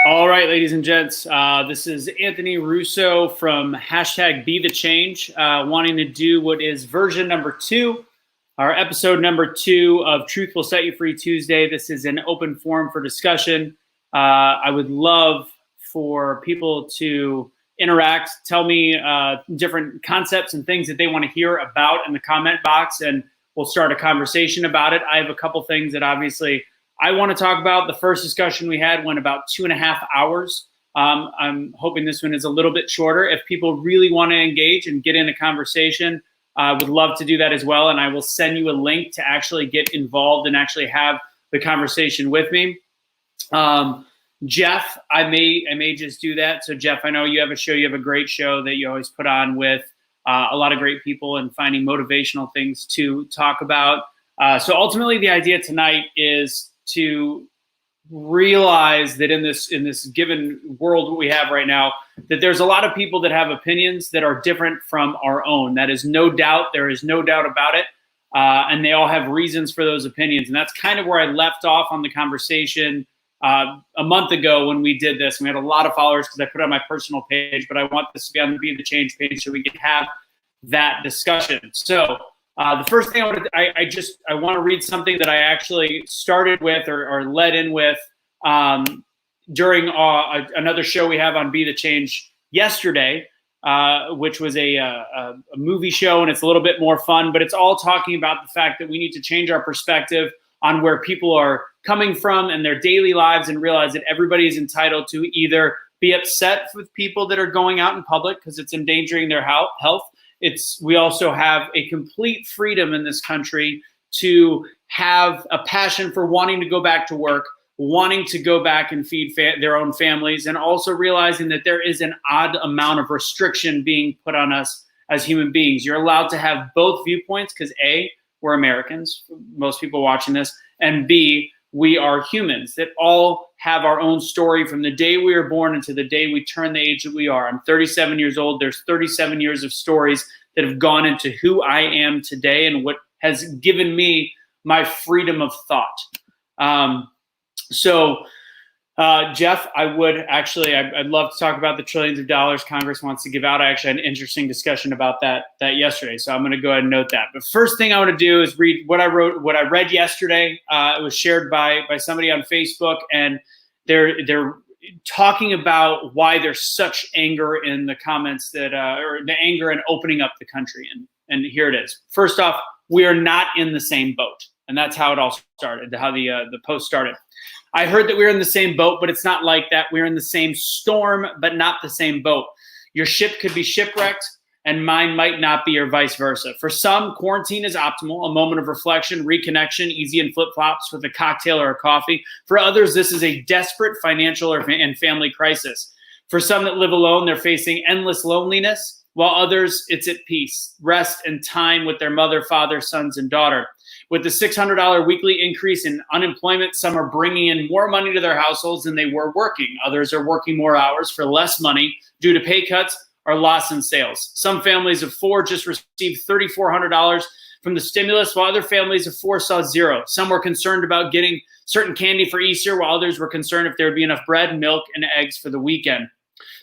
All right, ladies and gents, this is Anthony Russo from hashtag BetheChange, wanting to do what is version number 2, our episode number 2 of Truth Will Set You Free Tuesday. This is an open forum for discussion. I would love for people to interact, tell me different concepts and things that they want to hear about in the comment box, and we'll start a conversation about it. I have a couple things that obviously I want to talk about. The first discussion we had went about 2.5 hours. I'm hoping this one is a little bit shorter. If people really want to engage and get in a conversation, I would love to do that as well. And I will send you a link to actually get involved and actually have the conversation with me. Jeff, I may just do that. So Jeff, I know you have a show. You have a great show that you always put on with a lot of great people and finding motivational things to talk about. So ultimately the idea tonight is to realize that in this given world we have right now, that there's a lot of people that have opinions that are different from our own. That is no doubt. There is no doubt about it. And they all have reasons for those opinions. And that's kind of where I left off on the conversation a month ago when we did this. We had a lot of followers because I put it on my personal page, but I want this to be on the BetheChange page so we can have that discussion. So the first thing I want to read something that I actually started with or led in with during another show we have on BetheChange yesterday, which was a movie show, and it's a little bit more fun, but it's all talking about the fact that we need to change our perspective on where people are coming from in their daily lives and realize that everybody is entitled to either be upset with people that are going out in public because it's endangering their health. We also have a complete freedom in this country to have a passion for wanting to go back to work, wanting to go back and feed their own families, and also realizing that there is an odd amount of restriction being put on us as human beings. You're allowed to have both viewpoints because A, we're Americans, most people watching this, and B, we are humans that all have our own story from the day we were born until the day we turn the age that we are. I'm 37 years old. There's 37 years of stories that have gone into who I am today and what has given me my freedom of thought. Jeff, I'd love to talk about the trillions of dollars Congress wants to give out. I actually had an interesting discussion about that yesterday. So I'm going to go ahead and note that. But first thing I want to do is read what I read yesterday. It was shared by somebody on Facebook, and they're talking about why there's such anger in the comments or the anger in opening up the country. And here it is. First off, we are not in the same boat. And that's how it all started, how the post started. I heard that we're in the same boat, but it's not like that. We're in the same storm, but not the same boat. Your ship could be shipwrecked, and mine might not be, or vice versa. For some, quarantine is optimal, a moment of reflection, reconnection, easy in flip-flops with a cocktail or a coffee. For others, this is a desperate financial and family crisis. For some that live alone, they're facing endless loneliness, while others, it's at peace, rest, and time with their mother, father, sons, and daughter. With the $600 weekly increase in unemployment, some are bringing in more money to their households than they were working. Others are working more hours for less money due to pay cuts or loss in sales. Some families of 4 just received $3,400 from the stimulus, while other families of 4 saw 0. Some were concerned about getting certain candy for Easter, while others were concerned if there would be enough bread, milk, and eggs for the weekend.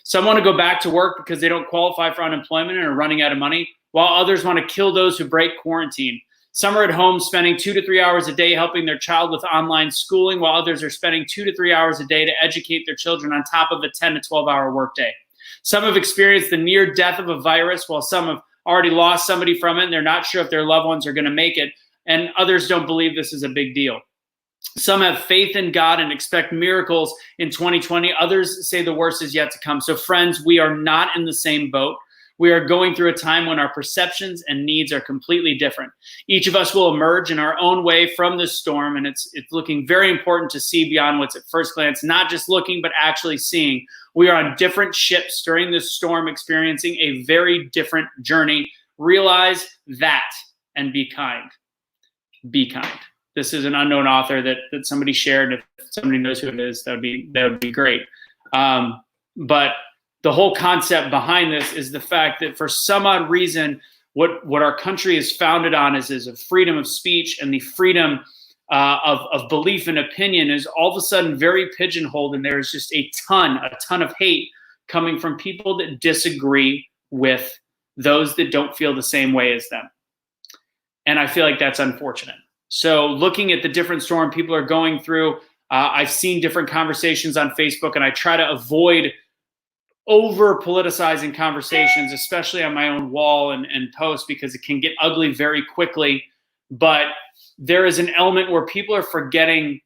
Some want to go back to work because they don't qualify for unemployment and are running out of money, while others want to kill those who break quarantine. Some are at home spending 2 to 3 hours a day helping their child with online schooling, while others are spending 2 to 3 hours a day to educate their children on top of a 10 to 12-hour workday. Some have experienced the near death of a virus, while some have already lost somebody from it, and they're not sure if their loved ones are going to make it, and others don't believe this is a big deal. Some have faith in God and expect miracles in 2020. Others say the worst is yet to come. So friends, we are not in the same boat. We are going through a time when our perceptions and needs are completely different. Each of us will emerge in our own way from this storm, and it's looking very important to see beyond what's at first glance, not just looking, but actually seeing. We are on different ships during this storm, experiencing a very different journey. Realize that and be kind. Be kind. This is an unknown author that somebody shared. If somebody knows who it is, that would be great. But the whole concept behind this is the fact that for some odd reason, what our country is founded on is a freedom of speech and the freedom of belief and opinion is all of a sudden very pigeonholed, and there's just a ton of hate coming from people that disagree with those that don't feel the same way as them. And I feel like that's unfortunate. So looking at the different storm people are going through, I've seen different conversations on Facebook, and I try to avoid over politicizing conversations, especially on my own wall and post, because it can get ugly very quickly. But there is an element where people are forgetting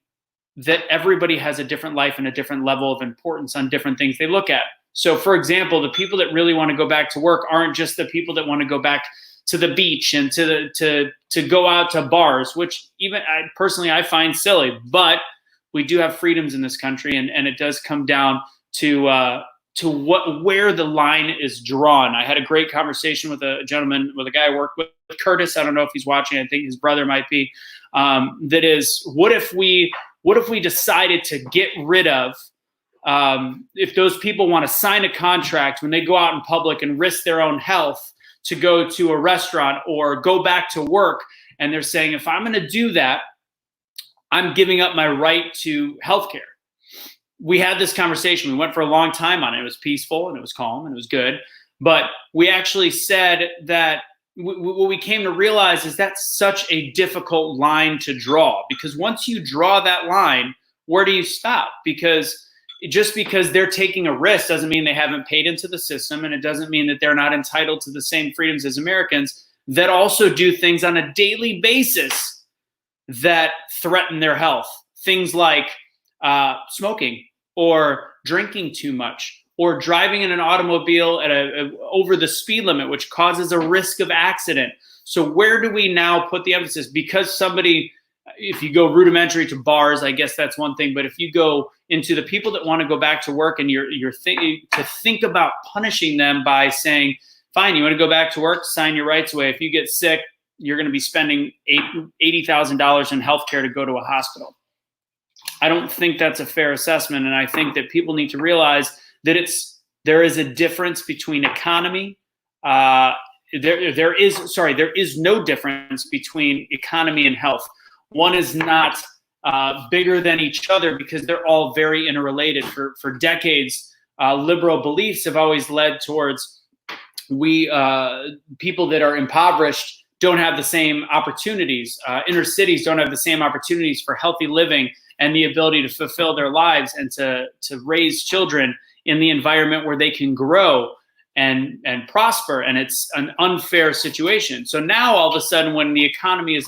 that everybody has a different life and a different level of importance on different things they look at. So for example, the people that really want to go back to work aren't just the people that want to go back to the beach and to go out to bars, which even I find silly, but we do have freedoms in this country, and it does come down to where the line is drawn. I had a great conversation with a guy I work with, Curtis. I don't know if he's watching. I think his brother might be. That is, what if we decided to get rid of, if those people want to sign a contract when they go out in public and risk their own health to go to a restaurant or go back to work, and they're saying, if I'm going to do that, I'm giving up my right to healthcare. We had this conversation. We went for a long time on it. It was peaceful and it was calm and it was good. But we actually said that what we came to realize is that's such a difficult line to draw, because once you draw that line, where do you stop? Because just because they're taking a risk doesn't mean they haven't paid into the system, and it doesn't mean that they're not entitled to the same freedoms as Americans that also do things on a daily basis that threaten their health. Things like smoking or drinking too much or driving in an automobile at over the speed limit, which causes a risk of accident. So where do we now put the emphasis? Because somebody, if you go rudimentary to bars, I guess that's one thing. But if you go into the people that want to go back to work, and you're thinking to think about punishing them by saying, fine, you want to go back to work, sign your rights away. If you get sick, you're going to be spending $80,000 in healthcare to go to a hospital. I don't think that's a fair assessment. And I think that people need to realize that there is a difference between economy. There is no difference between economy and health. One is not bigger than each other because they're all very interrelated. For decades, liberal beliefs have always led towards people that are impoverished don't have the same opportunities. Inner cities don't have the same opportunities for healthy living and the ability to fulfill their lives and to raise children in the environment where they can grow and prosper. And it's an unfair situation. So now all of a sudden, when the economy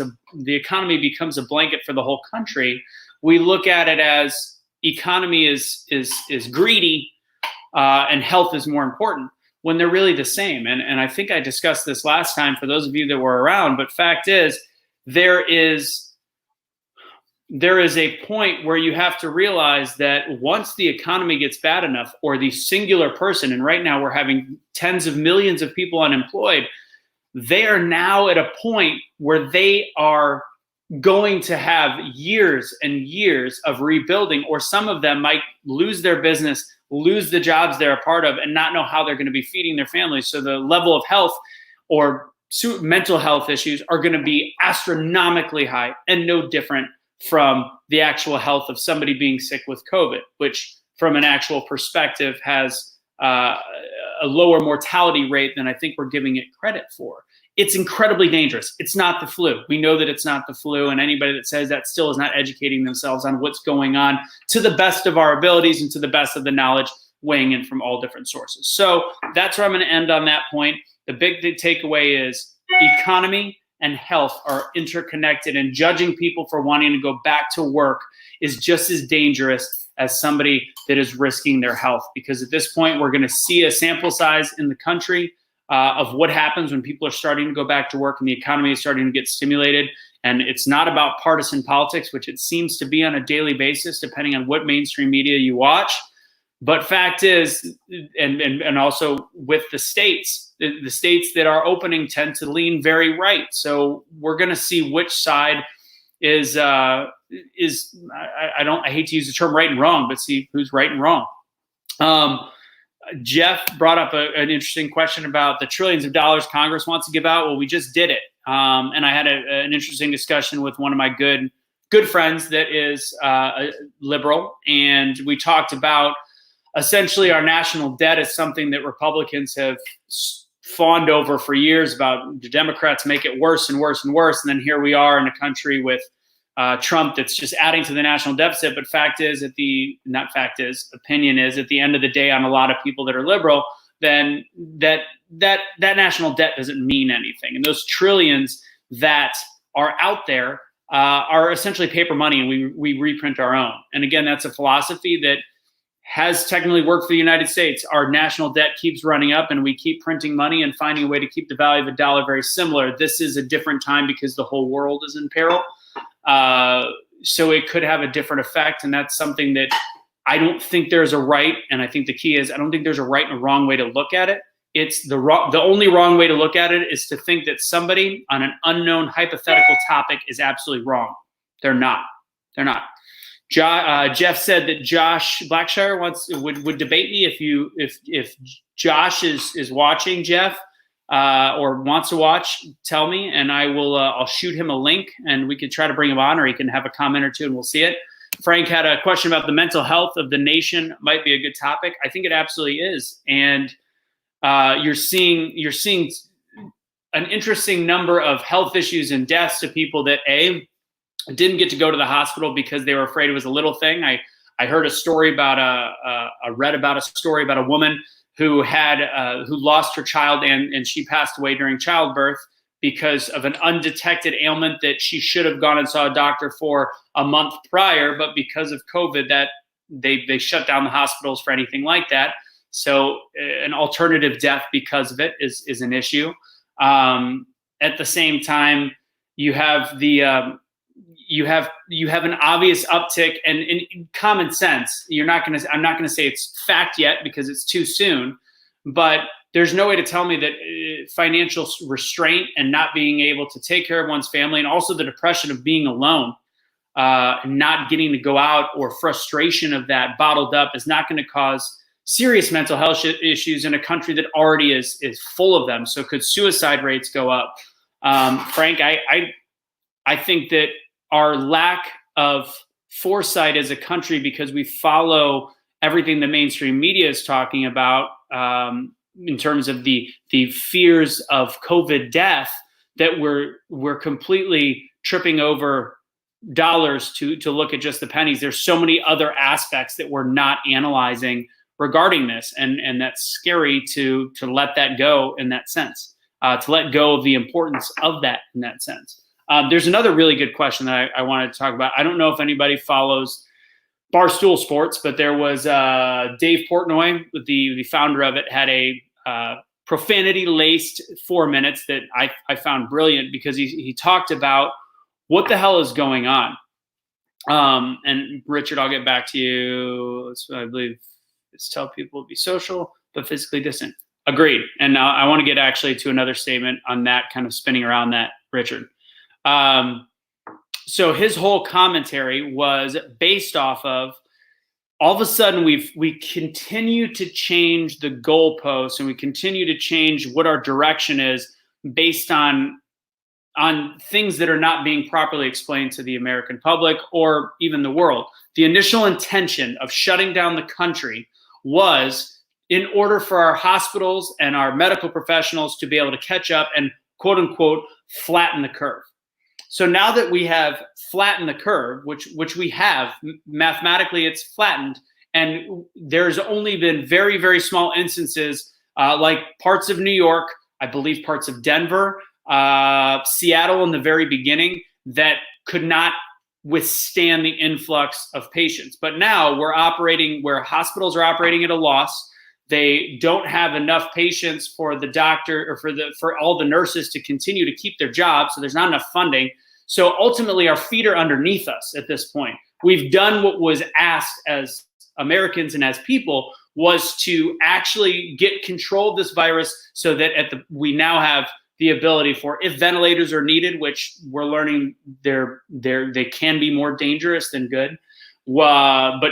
becomes a blanket for the whole country, we look at it as economy is greedy and health is more important, when they're really the same. And I think I discussed this last time for those of you that were around, but fact is, there is a point where you have to realize that once the economy gets bad enough, or the singular person, and right now we're having tens of millions of people unemployed, they are now at a point where they are going to have years and years of rebuilding, or some of them might lose their business, lose the jobs they're a part of, and not know how they're going to be feeding their families. So the level of health or mental health issues are going to be astronomically high, and no different from the actual health of somebody being sick with COVID, which from an actual perspective has a lower mortality rate than I think we're giving it credit for. It's incredibly dangerous. It's not the flu. We know that it's not the flu, and anybody that says that still is not educating themselves on what's going on to the best of our abilities and to the best of the knowledge weighing in from all different sources. So that's where I'm going to end on that point. The big takeaway is economy and health are interconnected, and judging people for wanting to go back to work is just as dangerous as somebody that is risking their health. Because at this point, we're going to see a sample size in the country of what happens when people are starting to go back to work and the economy is starting to get stimulated. And it's not about partisan politics, which it seems to be on a daily basis, depending on what mainstream media you watch. But fact is, and also with the states that are opening tend to lean very right. So we're going to see which side is I hate to use the term right and wrong, but see who's right and wrong. Jeff brought up an interesting question about the trillions of dollars Congress wants to give out. Well, we just did it. And I had an interesting discussion with one of my good good friends that is liberal, and we talked about essentially our national debt is something that Republicans have fawned over for years, about the Democrats make it worse and worse and worse. And then here we are in a country with Trump that's just adding to the national deficit. But opinion is at the end of the day, on a lot of people that are liberal, then that national debt doesn't mean anything. And those trillions that are out there are essentially paper money, and we reprint our own. And again, that's a philosophy that has technically worked for the United States. Our national debt keeps running up, and we keep printing money and finding a way to keep the value of a dollar very similar. This is a different time because the whole world is in peril. So it could have a different effect, and that's something that I don't think there's a right, and I think the key is I don't think there's a right and a wrong way to look at it. It's the only wrong way to look at it is to think that somebody on an unknown hypothetical topic is absolutely wrong. They're not. They're not. Jeff said that Josh Blackshire would debate me if Josh is watching, Jeff, or wants to watch. Tell me, and I'll shoot him a link, and we could try to bring him on, or he can have a comment or two, and we'll see it. Frank had a question about the mental health of the nation. Might be a good topic. I think it absolutely is, and you're seeing an interesting number of health issues and deaths to people that didn't get to go to the hospital because they were afraid it was a little thing. I heard a story about read about a story about a woman who lost her child and she passed away during childbirth because of an undetected ailment that she should have gone and saw a doctor for a month prior, but because of COVID, that they shut down the hospitals for anything like that. So an alternative death because of it is an issue. At the same time, you have you have an obvious uptick, and in common sense. I'm not going to say it's fact yet because it's too soon, but there's no way to tell me that financial restraint and not being able to take care of one's family, and also the depression of being alone, not getting to go out, or frustration of that bottled up, is not going to cause serious mental health issues in a country that already is full of them. So could suicide rates go up? Frank, I think that our lack of foresight as a country, because we follow everything the mainstream media is talking about in terms of the fears of COVID death, that we're completely tripping over dollars to look at just the pennies. There's so many other aspects that we're not analyzing regarding this, and that's scary to let that go in that sense, to let go of the importance of that in that sense. There's another really good question that I wanted to talk about. I don't know if anybody follows Barstool Sports, but there was Dave Portnoy, the founder of it, had a profanity-laced 4 minutes that I found brilliant, because he talked about what the hell is going on. And Richard, I'll get back to you. I believe it's tell people to be social but physically distant. Agreed. And now I want to get actually to another statement on that, kind of spinning around that, Richard. So his whole commentary was based off of, all of a sudden we continue to change the goalposts, and we continue to change what our direction is based on things that are not being properly explained to the American public or even the world. The initial intention of shutting down the country was in order for our hospitals and our medical professionals to be able to catch up and, quote unquote, flatten the curve. So now that we have flattened the curve, which we have, mathematically it's flattened, and there's only been very, very small instances, like parts of New York, I believe parts of Denver, Seattle in the very beginning, that could not withstand the influx of patients. But now we're operating where hospitals are operating at a loss. They don't have enough patients for the doctor or for all the nurses to continue to keep their jobs. So there's not enough funding. So ultimately our feet are underneath us at this point. We've done what was asked as Americans and as people, was to actually get control of this virus, so that we now have the ability for, if ventilators are needed, which we're learning they can be more dangerous than good. But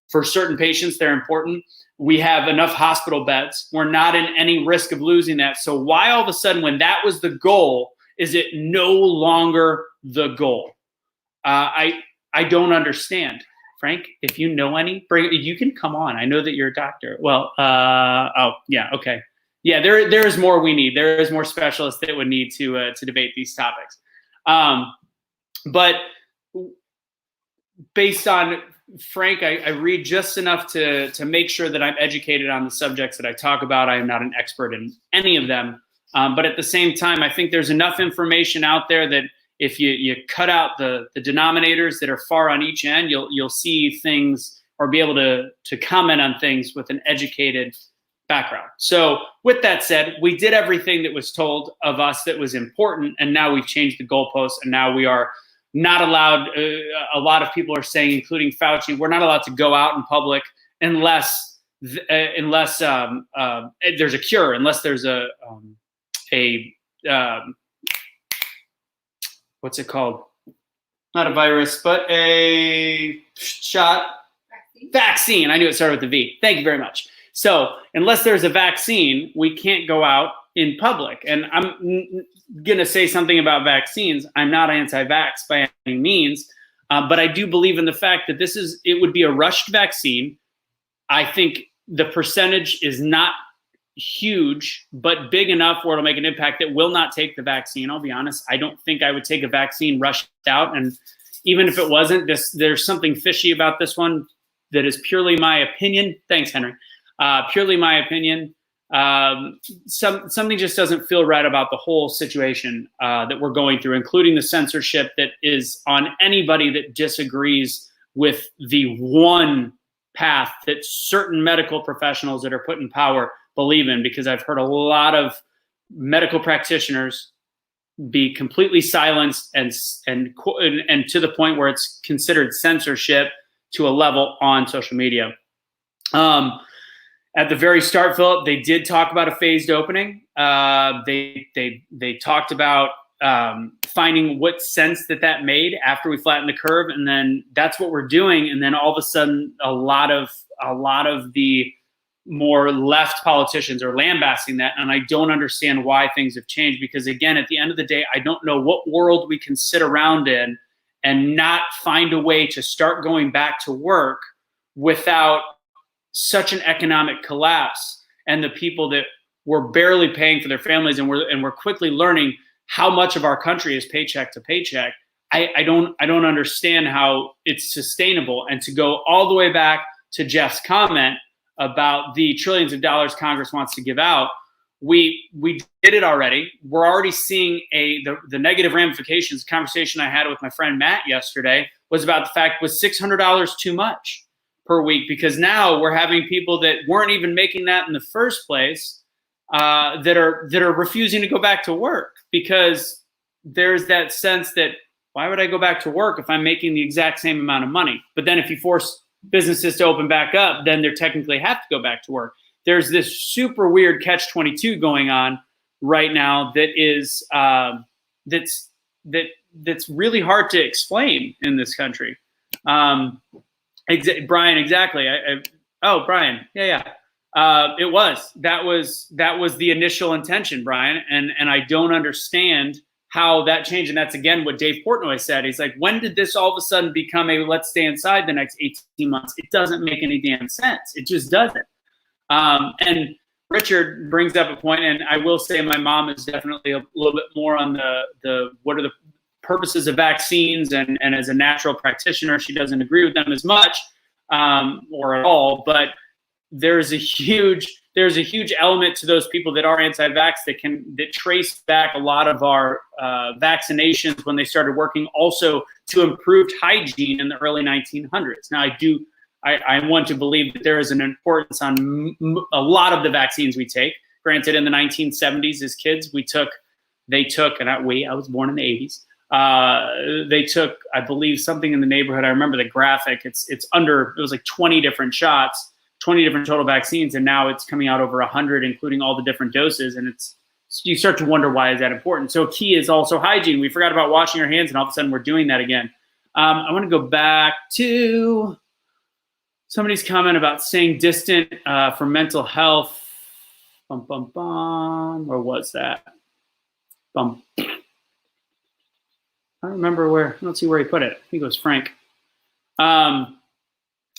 for certain patients, they're important. We have enough hospital beds. We're not in any risk of losing that. So why all of a sudden, when that was the goal, is it no longer the goal? I don't understand. Frank, if you know any, you can come on. I know that you're a doctor. Well, oh yeah, okay, yeah. There is more we need. There is more specialists that would need to debate these topics. But based on Frank, I read just enough to make sure that I'm educated on the subjects that I talk about. I am not an expert in any of them, but at the same time, I think there's enough information out there that if you cut out the denominators that are far on each end, you'll see things or be able to comment on things with an educated background. So with that said, we did everything that was told of us that was important, and now we've changed the goalposts, and now we are not allowed. A lot of people are saying, including Fauci, we're not allowed to go out in public unless there's a cure, unless there's a what's it called? Not a virus, but a shot. Vaccine. I knew it started with a V. Thank you very much. So unless there's a vaccine, we can't go out in public. And I'm going to say something about vaccines. I'm not anti-vax by any means, but I do believe in the fact that it would be a rushed vaccine. I think the percentage is not huge, but big enough where it'll make an impact that will not take the vaccine. I'll be honest. I don't think I would take a vaccine rushed out. And even if it wasn't, there's something fishy about this one that is purely my opinion. Thanks, Henry. Purely my opinion. Something just doesn't feel right about the whole situation that we're going through, including the censorship that is on anybody that disagrees with the one path that certain medical professionals that are put in power believe in, because I've heard a lot of medical practitioners be completely silenced and to the point where it's considered censorship to a level on social media. At the very start, Philip, they did talk about a phased opening. They talked about finding what sense that made after we flattened the curve, and then that's what we're doing. And then all of a sudden, a lot of the more left politicians are lambasting that, and I don't understand why things have changed, because again, at the end of the day, I don't know what world we can sit around in and not find a way to start going back to work without such an economic collapse, and the people that were barely paying for their families, and we're quickly learning how much of our country is paycheck to paycheck. I don't understand how it's sustainable. And to go all the way back to Jeff's comment about the trillions of dollars Congress wants to give out, we did it already. We're already seeing the negative ramifications. The conversation I had with my friend Matt yesterday was about the fact, was $600 too much per week? Because now we're having people that weren't even making that in the first place that are refusing to go back to work, because there's that sense that, why would I go back to work if I'm making the exact same amount of money? But then if you force businesses to open back up, then they technically have to go back to work. There's this super weird catch-22 going on right now that is that's really hard to explain in this country. Brian, exactly. Brian, yeah. That was the initial intention, Brian, and I don't understand how that changed. And that's again what Dave Portnoy said. He's like, when did this all of a sudden become a let's stay inside the next 18 months? It doesn't make any damn sense. It just doesn't. And Richard brings up a point, and I will say my mom is definitely a little bit more on the what are the purposes of vaccines, and as a natural practitioner, she doesn't agree with them as much or at all. But there's a huge element to those people that are anti-vax that trace back a lot of our vaccinations when they started working also to improved hygiene in the early 1900s. Now, I want to believe that there is an importance on a lot of the vaccines we take. Granted, in the 1970s, as kids, I was born in the 80s. They took, I believe, something in the neighborhood. I remember the graphic. It was like 20 different shots. 20 different total vaccines, and now it's coming out over 100, including all the different doses. And you start to wonder, why is that important? So key is also hygiene. We forgot about washing our hands, and all of a sudden we're doing that again. I want to go back to somebody's comment about staying distant for mental health. Where was that? I don't remember where. I don't see where he put it. I think it was Frank.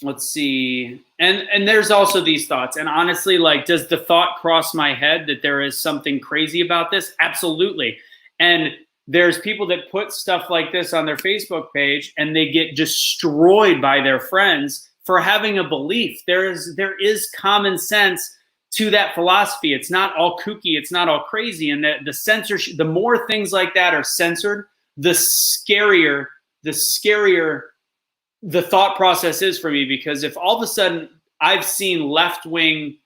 Let's see. And there's also these thoughts. And honestly, like, does the thought cross my head that there is something crazy about this? Absolutely. And there's people that put stuff like this on their Facebook page and they get destroyed by their friends for having a belief. There is common sense to that philosophy. It's not all kooky. It's not all crazy. And the censorship, the more things like that are censored, the scarier the thought process is for me. Because if all of a sudden I've seen left-wing,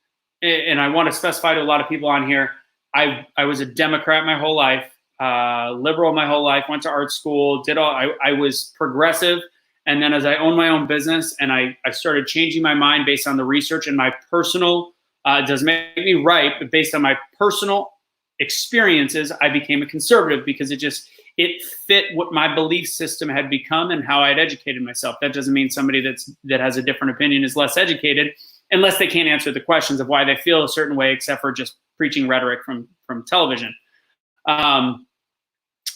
and I want to specify to a lot of people on here, I was a Democrat my whole life, liberal my whole life, went to art school, I was progressive. And then as I owned my own business and I started changing my mind based on the research and my personal, it doesn't make me right, but based on my personal experiences, I became a conservative because it fit what my belief system had become and how I had educated myself. That doesn't mean somebody that has a different opinion is less educated, unless they can't answer the questions of why they feel a certain way, except for just preaching rhetoric from television.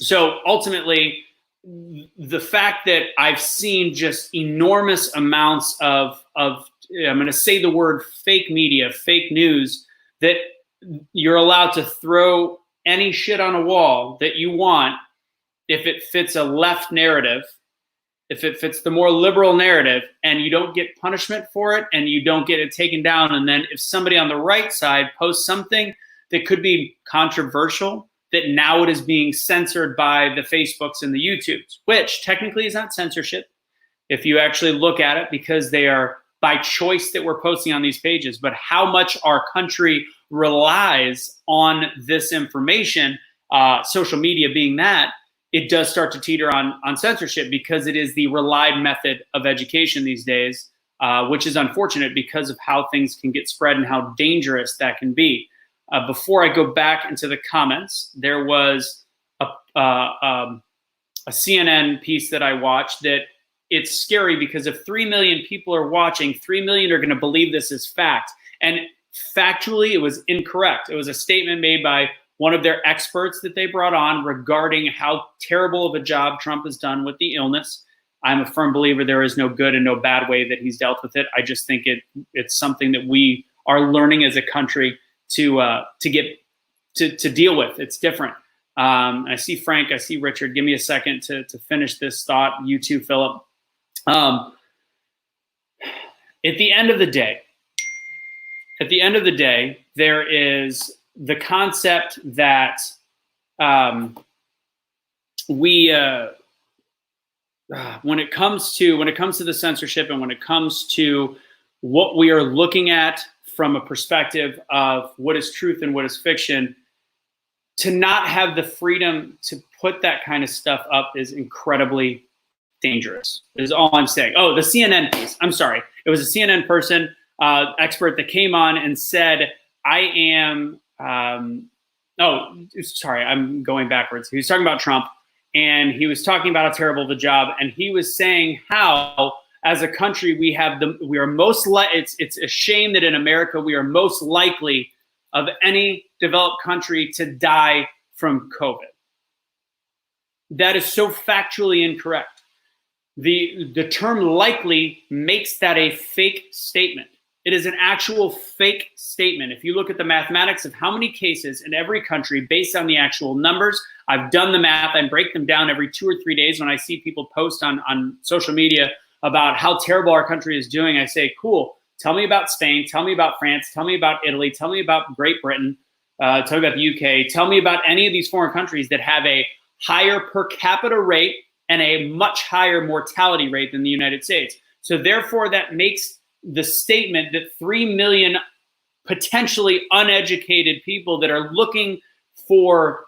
So ultimately, the fact that I've seen just enormous amounts of I'm going to say the word fake media, fake news, that you're allowed to throw any shit on a wall that you want if it fits a left narrative, if it fits the more liberal narrative, and you don't get punishment for it and you don't get it taken down. And then if somebody on the right side posts something that could be controversial, that now it is being censored by the Facebooks and the YouTubes, which technically is not censorship if you actually look at it, because they are by choice that we're posting on these pages. But how much our country relies on this information, social media being that, it does start to teeter on censorship, because it is the relied method of education these days, which is unfortunate because of how things can get spread and how dangerous that can be. Before I go back into the comments, there was a CNN piece that I watched that it's scary, because if 3 million people are watching, 3 million are going to believe this is fact. And factually, it was incorrect. It was a statement made by one of their experts that they brought on regarding how terrible of a job Trump has done with the illness. I'm a firm believer there is no good and no bad way that he's dealt with it. I just think it's something that we are learning as a country to deal with. It's different. I see Frank, I see Richard. Give me a second to finish this thought. You too, Philip. At the end of the day, there is the concept that when it comes to the censorship, and when it comes to what we are looking at from a perspective of what is truth and what is fiction, to not have the freedom to put that kind of stuff up is incredibly dangerous, is all I'm saying. Oh, the CNN piece. I'm sorry. It was a CNN person, expert, that came on and said, I am, sorry, I'm going backwards. He was talking about Trump, and he was talking about how terrible the job. And he was saying how, as a country, we are most it's a shame that in America, we are most likely of any developed country to die from COVID. That is so factually incorrect. The term likely makes that a fake statement. It is an actual fake statement. If you look at the mathematics of how many cases in every country based on the actual numbers, I've done the math. I break them down every 2 or 3 days when I see people post on social media about how terrible our country is doing. I say, cool, tell me about Spain, tell me about France, tell me about Italy, tell me about Great Britain, tell me about the UK, tell me about any of these foreign countries that have a higher per capita rate and a much higher mortality rate than the United States. So therefore, that makes the statement that 3 million potentially uneducated people that are looking for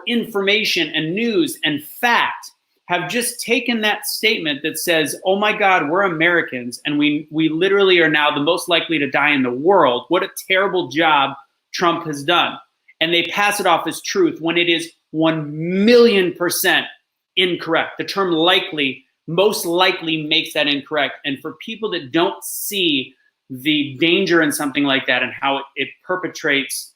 information and news and fact have just taken that statement that says, oh my God, we're Americans and we literally are now the most likely to die in the world. What a terrible job Trump has done. And they pass it off as truth when it is 1,000,000% incorrect. The term likely most likely makes that incorrect. And for people that don't see the danger in something like that and how it perpetuates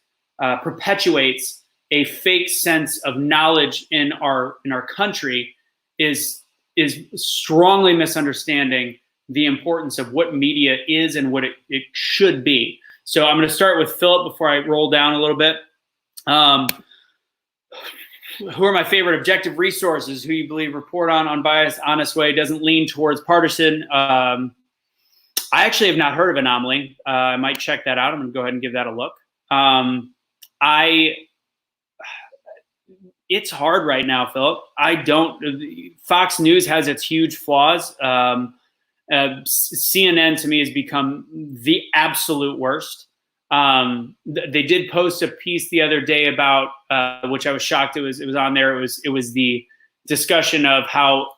a fake sense of knowledge in our country, is strongly misunderstanding the importance of what media is and what it should be. So I'm going to start with Philip before I roll down a little bit. Who are my favorite objective resources? Who you believe report on unbiased, honest way, doesn't lean towards partisan. I actually have not heard of Anomaly. I might check that out. I'm going to go ahead and give that a look. It's hard right now, Philip. Fox News has its huge flaws. CNN to me has become the absolute worst. They did post a piece the other day about, which I was shocked it was on there. It was the discussion of how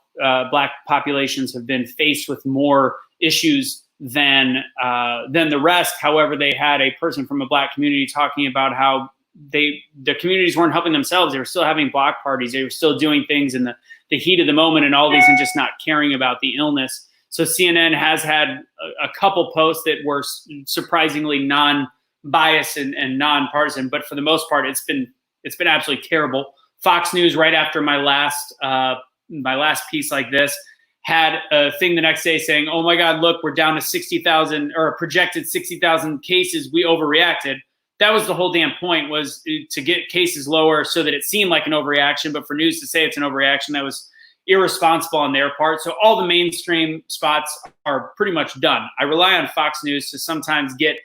Black populations have been faced with more issues than the rest. However, they had a person from a Black community talking about how the communities weren't helping themselves. They were still having block parties. They were still doing things in the heat of the moment and all these, and just not caring about the illness. So CNN has had a couple posts that were surprisingly non-biased and non-partisan, but for the most part, it's been absolutely terrible. Fox News, right after my last piece like this, had a thing the next day saying, "Oh my God, look, we're down to 60,000 or a projected 60,000 cases. We overreacted." That was the whole damn point, was to get cases lower so that it seemed like an overreaction. But for news to say it's an overreaction, that was irresponsible on their part. So all the mainstream spots are pretty much done. I rely on Fox News to sometimes get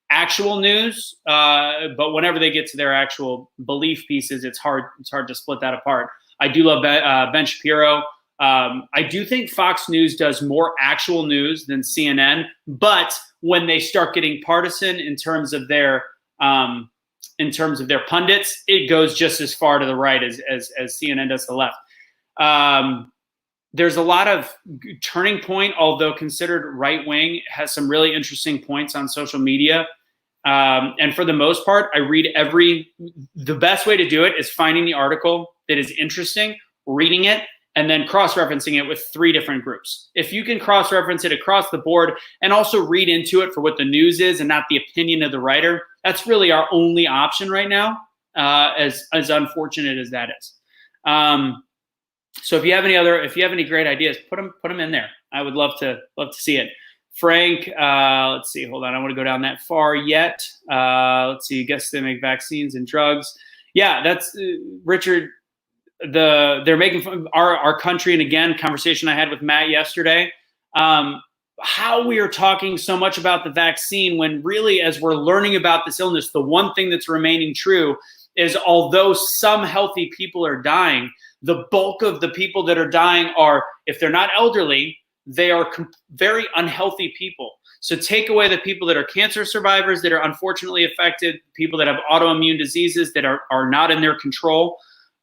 actual news, but whenever they get to their actual belief pieces, it's hard to split that apart. I do love Ben Shapiro. I do think Fox News does more actual news than CNN, but when they start getting partisan in terms of their pundits, it goes just as far to the right as CNN does to the left. There's a lot of Turning Point, although considered right-wing, has some really interesting points on social media. And for the most part, I read the best way to do it is finding the article that is interesting, reading it, and then cross-referencing it with 3 different groups. If you can cross-reference it across the board and also read into it for what the news is and not the opinion of the writer, that's really our only option right now, as unfortunate as that is. So if you have any great ideas, put them in there. I would love to see it. Frank, let's see, hold on. I want to go down that far yet. Let's see, guess they make vaccines and drugs. Yeah, that's Richard. They're making fun of our country. And again, conversation I had with Matt yesterday, how we are talking so much about the vaccine when really, as we're learning about this illness, the one thing that's remaining true is, although some healthy people are dying, the bulk of the people that are dying are, if they're not elderly, they are very unhealthy people. So take away the people that are cancer survivors that are unfortunately affected, people that have autoimmune diseases that are not in their control.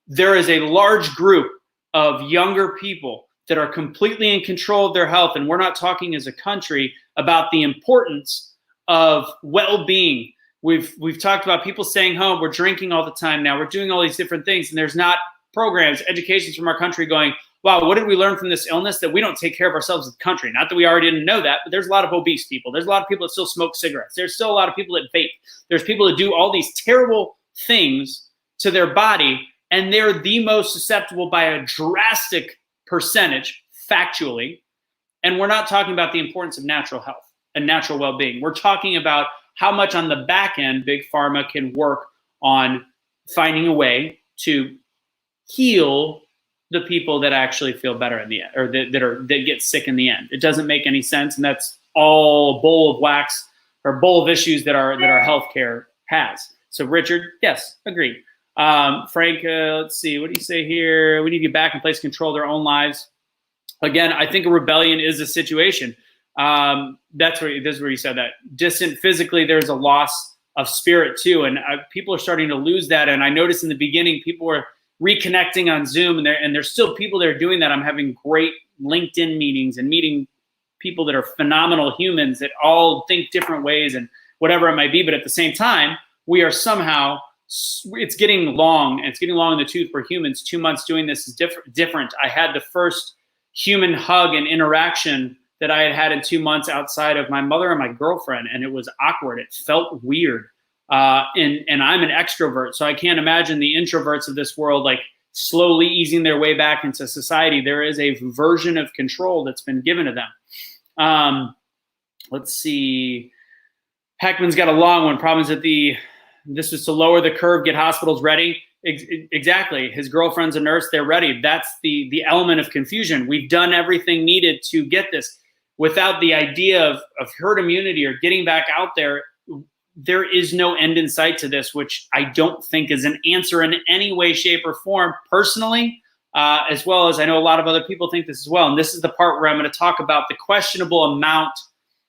There is a large group of younger people that are completely in control of their health. And we're not talking as a country about the importance of well-being. We've talked about people staying home. We're drinking all the time now. We're doing all these different things. And there's not programs, educations from our country going, wow, what did we learn from this illness? That we don't take care of ourselves as a country. Not that we already didn't know that, but there's a lot of obese people. There's a lot of people that still smoke cigarettes. There's still a lot of people that vape. There's people that do all these terrible things to their body, and they're the most susceptible by a drastic percentage, factually. And we're not talking about the importance of natural health and natural well-being. We're talking about how much on the back end Big Pharma can work on finding a way to heal the people that actually feel better in the end, or that get sick in the end. It doesn't make any sense, and that's all bowl of wax or bowl of issues that our healthcare has. So Richard, yes, agreed. Frank, let's see, what do you say here? We need to get back and place control of their own lives. Again, I think a rebellion is a situation. This is where you said that. Distant physically, there's a loss of spirit too, and people are starting to lose that. And I noticed in the beginning, people were reconnecting on Zoom, and there's still people that are doing that. I'm having great LinkedIn meetings and meeting people that are phenomenal humans that all think different ways and whatever it might be. But at the same time, we are somehow, it's getting long. It's getting long in the tooth for humans. 2 months doing this is different. I had the first human hug and interaction that I had had in 2 months outside of my mother and my girlfriend, and it was awkward. It felt weird. And I'm an extrovert, so I can't imagine the introverts of this world like slowly easing their way back into society. There is a version of control that's been given to them. Let's see. Heckman's got a long one. Problems at this was to lower the curve, get hospitals ready. Exactly. His girlfriend's a nurse. They're ready. That's the element of confusion. We've done everything needed to get this. Without the idea of herd immunity or getting back out there, there is no end in sight to this, which I don't think is an answer in any way, shape, or form, personally, as well as I know a lot of other people think this as well. And this is the part where I'm going to talk about the questionable amount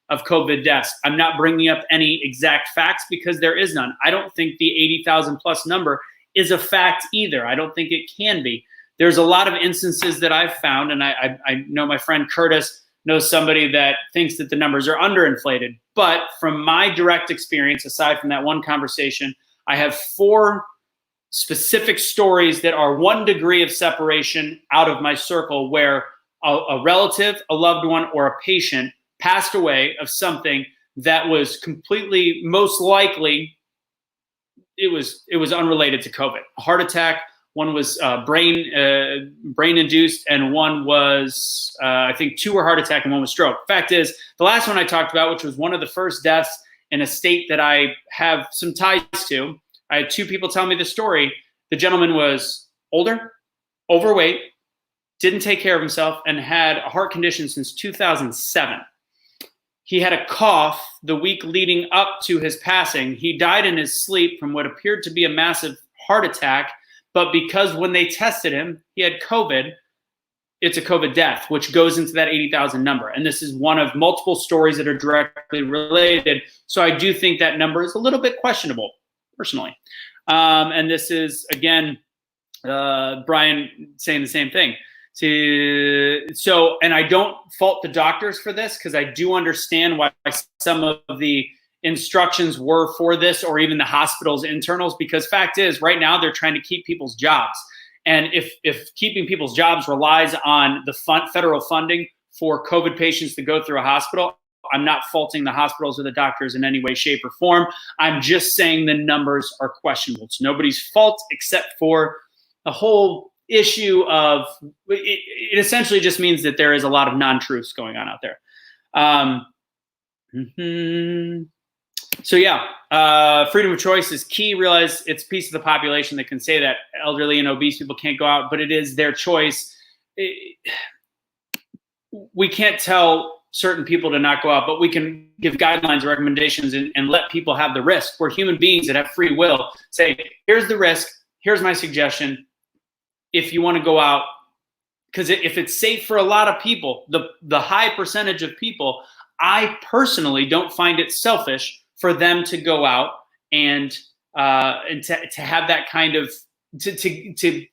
of COVID deaths. I'm not bringing up any exact facts because there is none. I don't think the 80,000 plus number is a fact either. I don't think it can be. There's a lot of instances that I've found, and I know my friend Curtis knows somebody that thinks that the numbers are underinflated. But from my direct experience, aside from that one conversation, I have 4 specific stories that are 1 degree of separation out of my circle where a relative, a loved one, or a patient passed away of something that was completely, most likely, it was unrelated to COVID. A heart attack, one was brain induced, and one was, I think 2 were heart attack and 1 was stroke. Fact is, the last one I talked about, which was one of the first deaths in a state that I have some ties to, I had 2 people tell me the story. The gentleman was older, overweight, didn't take care of himself, and had a heart condition since 2007. He had a cough the week leading up to his passing. He died in his sleep from what appeared to be a massive heart attack, but because when they tested him, he had COVID, it's a COVID death, which goes into that 80,000 number. And this is one of multiple stories that are directly related. So I do think that number is a little bit questionable, personally. And this is, again, Brian saying the same thing. And I don't fault the doctors for this, because I do understand why some of the instructions were for this, or even the hospital's internals, because fact is, right now they're trying to keep people's jobs. And if keeping people's jobs relies on the federal funding for COVID patients to go through a hospital, I'm not faulting the hospitals or the doctors in any way, shape, or form. I'm just saying the numbers are questionable. It's nobody's fault except for the whole issue of it essentially just means that there is a lot of non-truths going on out there. So yeah, freedom of choice is key. Realize it's a piece of the population that can say that elderly and obese people can't go out, but it is their choice. We can't tell certain people to not go out, but we can give guidelines, recommendations, and let people have the risk. We're human beings that have free will. Say, here's the risk. Here's my suggestion. If you want to go out, because if it's safe for a lot of people, the high percentage of people, I personally don't find it selfish for them to go out and to have that kind of to keep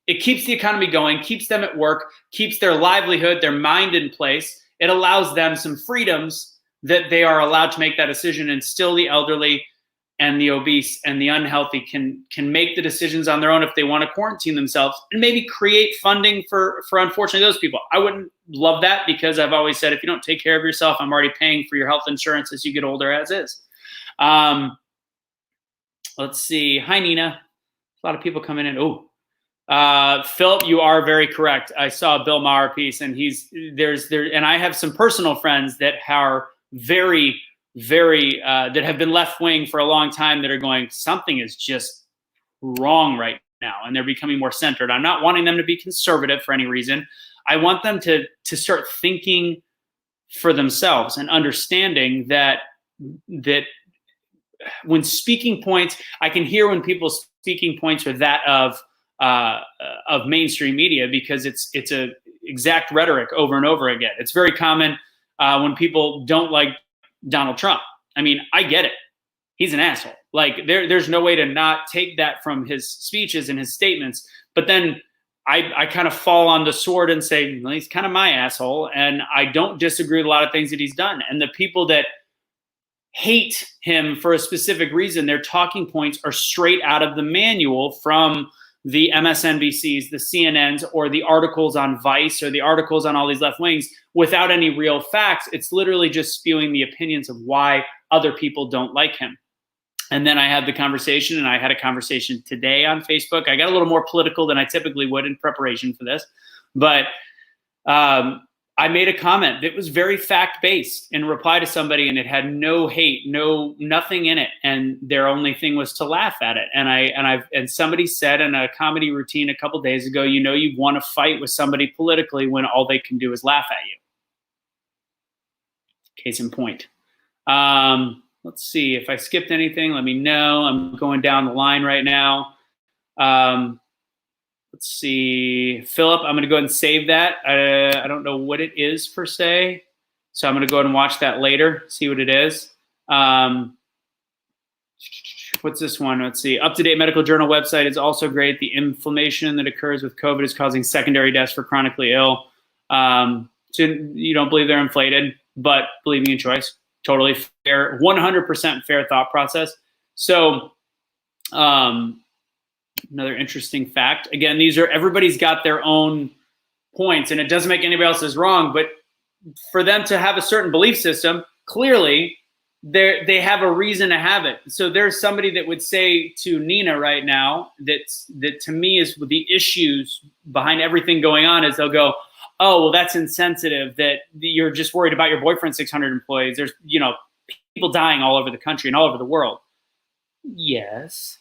it keeps the economy going, keeps them at work, keeps their livelihood, their mind in place. It allows them some freedoms that they are allowed to make that decision, and still the elderly and the obese and the unhealthy can make the decisions on their own if they want to quarantine themselves, and maybe create funding for unfortunately those people. I wouldn't love that, because I've always said, if you don't take care of yourself, I'm already paying for your health insurance as you get older, as is. Let's see. Hi, Nina. A lot of people coming in. Philip, you are very correct. I saw a Bill Maher piece, and and I have some personal friends that are very that have been left-wing for a long time that are going, something is just wrong right now, and they're becoming more centered. I'm not wanting them to be conservative for any reason. I want them to start thinking for themselves and understanding that when speaking points, I can hear when people's speaking points are that of mainstream media, because it's a exact rhetoric over and over again. It's very common when people don't like Donald Trump. I mean, I get it. He's an asshole. Like there's no way to not take that from his speeches and his statements. But then I kind of fall on the sword and say, well, he's kind of my asshole. And I don't disagree with a lot of things that he's done. And the people that hate him for a specific reason, their talking points are straight out of the manual from the MSNBCs, the CNNs, or the articles on Vice, or the articles on all these left wings, without any real facts. It's literally just spewing the opinions of why other people don't like him. And then I had the conversation, and I had a conversation today on Facebook. I got a little more political than I typically would in preparation for this, but I made a comment that was very fact-based in reply to somebody, and it had no hate, nothing in it, and their only thing was to laugh at it. And somebody said in a comedy routine a couple days ago, you want to fight with somebody politically when all they can do is laugh at you. Case in point. Let's see if I skipped anything. Let me know. I'm going down the line right now. Let's see, Philip, I'm going to go ahead and save that. I don't know what it is per se, so I'm going to go ahead and watch that later, see what it is. What's this one? Let's see. Up-to-date medical journal website is also great. The inflammation that occurs with COVID is causing secondary deaths for chronically ill. So you don't believe they're inflated, but believing in choice. Totally fair, 100% fair thought process. So, another interesting fact. Again, everybody's got their own points, and it doesn't make anybody else's wrong, but for them to have a certain belief system, clearly they have a reason to have it. So there's somebody that would say to Nina right now that to me is the issues behind everything going on is they'll go, oh, well, that's insensitive that you're just worried about your boyfriend's 600 employees. There's, people dying all over the country and all over the world. Yes.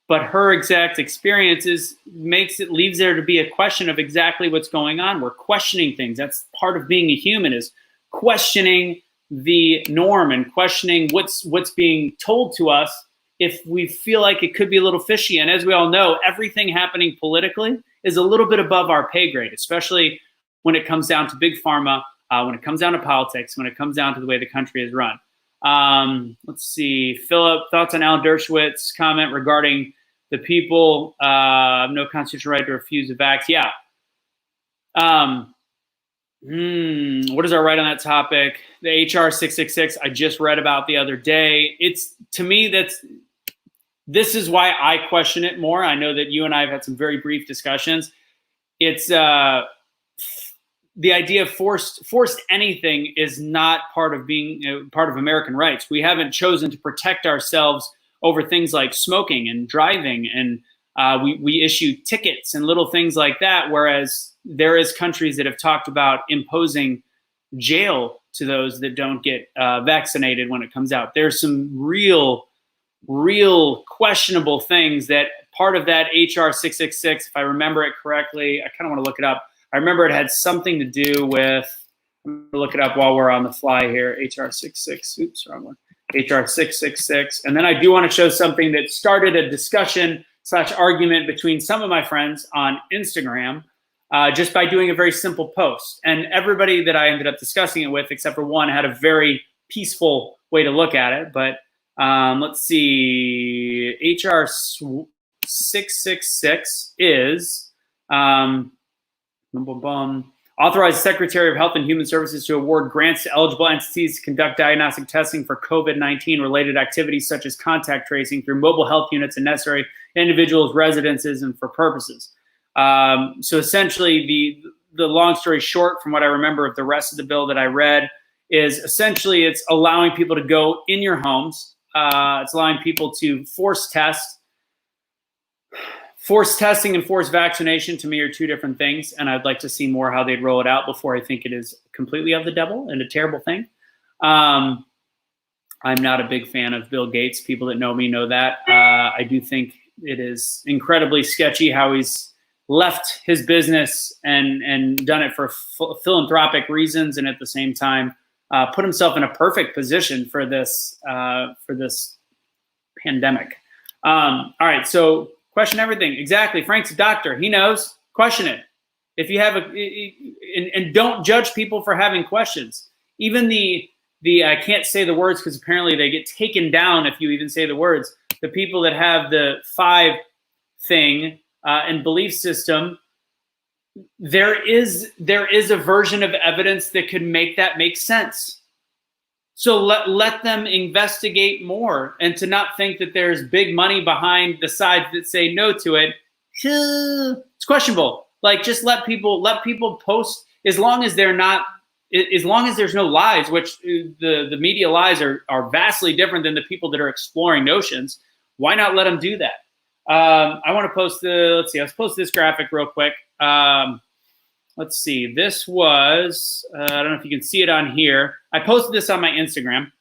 But her exact experiences leaves there to be a question of exactly what's going on. We're questioning things. That's part of being a human, is questioning the norm and questioning what's being told to us if we feel like it could be a little fishy. And as we all know, everything happening politically is a little bit above our pay grade, especially when it comes down to big pharma, when it comes down to politics, when it comes down to the way the country is run. Let's see, Philip, thoughts on Alan Dershowitz's comment regarding the people, no constitutional right to refuse a vax. Yeah. What is our right on that topic? The HR 666 I just read about the other day. To me, this is why I question it more. I know that you and I have had some very brief discussions. It's the idea of forced anything is not part of being part of American rights. We haven't chosen to protect ourselves over things like smoking and driving, and we issue tickets and little things like that, whereas there is countries that have talked about imposing jail to those that don't get vaccinated when it comes out. There's some real questionable things that part of that HR 666, if I remember it correctly, I kind of want to look it up. I remember it had something to do with, I'm going to look it up while we're on the fly here, HR 66, oops, wrong one. HR 666. And then I do want to show something that started a discussion / argument between some of my friends on Instagram just by doing a very simple post. And everybody that I ended up discussing it with, except for one, had a very peaceful way to look at it. But let's see, HR 666 is authorize the Secretary of Health and Human Services to award grants to eligible entities to conduct diagnostic testing for COVID-19 related activities such as contact tracing through mobile health units and necessary individuals' residences and for purposes. So essentially, the long story short, from what I remember of the rest of the bill that I read, is essentially it's allowing people to go in your homes. It's allowing people to force test. Forced testing and forced vaccination to me are two different things, and I'd like to see more how they'd roll it out before I think it is completely of the devil and a terrible thing. I'm not a big fan of Bill Gates. People that know me know that. I do think it is incredibly sketchy how he's left his business and done it for philanthropic reasons, and at the same time put himself in a perfect position for this pandemic. All right, so question everything. Exactly. Frank's a doctor. He knows. Question it. If you have and don't judge people for having questions. Even the I can't say the words because apparently they get taken down if you even say the words. The people that have the 5 thing and belief system, there is a version of evidence that could make that make sense. So let them investigate more, and to not think that there's big money behind the sides that say no to it, it's questionable. Like, just let people post, as long as they're not as long as there's no lies, which the media lies are vastly different than the people that are exploring notions, why not let them do that? I want to post let's post this graphic real quick. Let's see, this was, I don't know if you can see it on here. I posted this on my Instagram.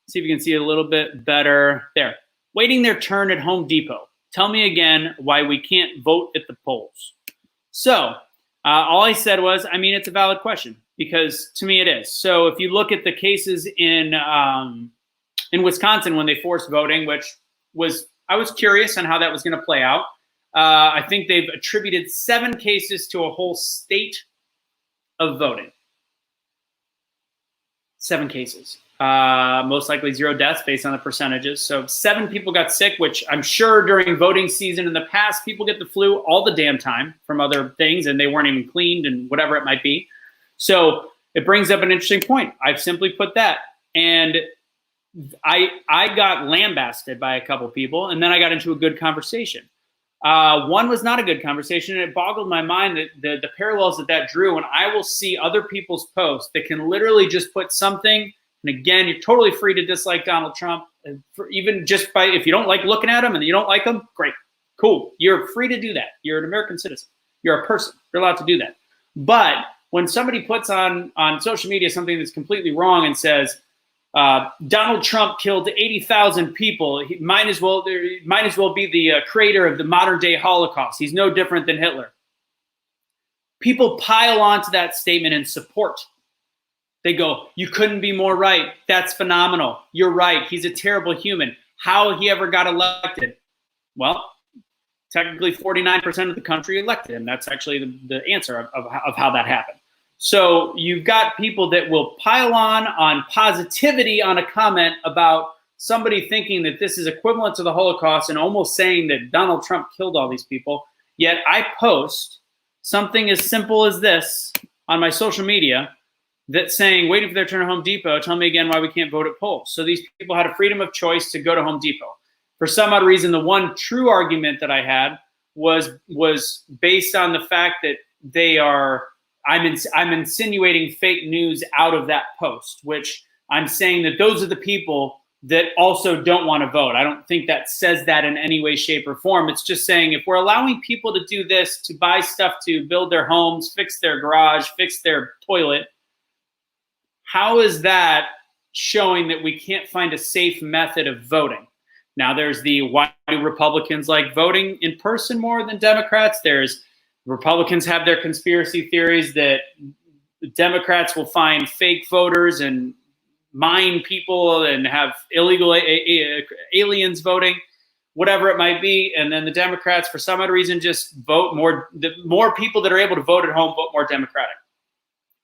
See if you can see it a little bit better. There, waiting their turn at Home Depot. Tell me again why we can't vote at the polls. So all I said was, I mean, it's a valid question because to me it is. So if you look at the cases in Wisconsin when they forced voting, which was, I was curious on how that was going to play out. I think they've attributed 7 cases to a whole state of voting. 7 cases. Most likely 0 deaths based on the percentages. So 7 people got sick, which I'm sure during voting season in the past, people get the flu all the damn time from other things and they weren't even cleaned and whatever it might be. So it brings up an interesting point. I've simply put that. And I got lambasted by a couple people and then I got into a good conversation. One was not a good conversation, and it boggled my mind that the parallels that drew. And I will see other people's posts that can literally just put something. And again, you're totally free to dislike Donald Trump, even just by, if you don't like looking at him and you don't like him, great, cool. You're free to do that. You're an American citizen. You're a person. You're allowed to do that. But when somebody puts on social media something that's completely wrong and says, Donald Trump killed 80,000 people. He might as well be the creator of the modern day Holocaust. He's no different than Hitler. People pile onto that statement and support. They go, you couldn't be more right. That's phenomenal. You're right. He's a terrible human. How he ever got elected? Well, technically 49% of the country elected him. That's actually the answer of how that happened. So you've got people that will pile on positivity on a comment about somebody thinking that this is equivalent to the Holocaust and almost saying that Donald Trump killed all these people. Yet I post something as simple as this on my social media that's saying, waiting for their turn at Home Depot, tell me again why we can't vote at polls. So these people had a freedom of choice to go to Home Depot. For some odd reason, the one true argument that I had was based on the fact that I'm insinuating fake news out of that post, which I'm saying that those are the people that also don't want to vote. I don't think that says that in any way, shape, or form. It's just saying if we're allowing people to do this, to buy stuff to build their homes, fix their garage, fix their toilet, how is that showing that we can't find a safe method of voting? Now, there's the why do Republicans like voting in person more than Democrats? There's Republicans have their conspiracy theories that Democrats will find fake voters and mine people and have illegal aliens voting, whatever it might be. And then the Democrats, for some odd reason, just vote more. The more people that are able to vote at home vote more Democratic.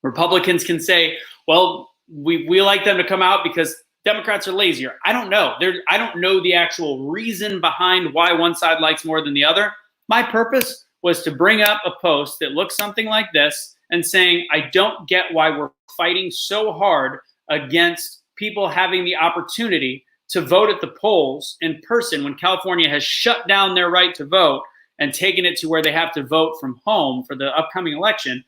Republicans can say, well, we like them to come out because Democrats are lazier. I don't know. I don't know the actual reason behind why one side likes more than the other. My purpose was to bring up a post that looks something like this and saying, I don't get why we're fighting so hard against people having the opportunity to vote at the polls in person when California has shut down their right to vote and taken it to where they have to vote from home for the upcoming election,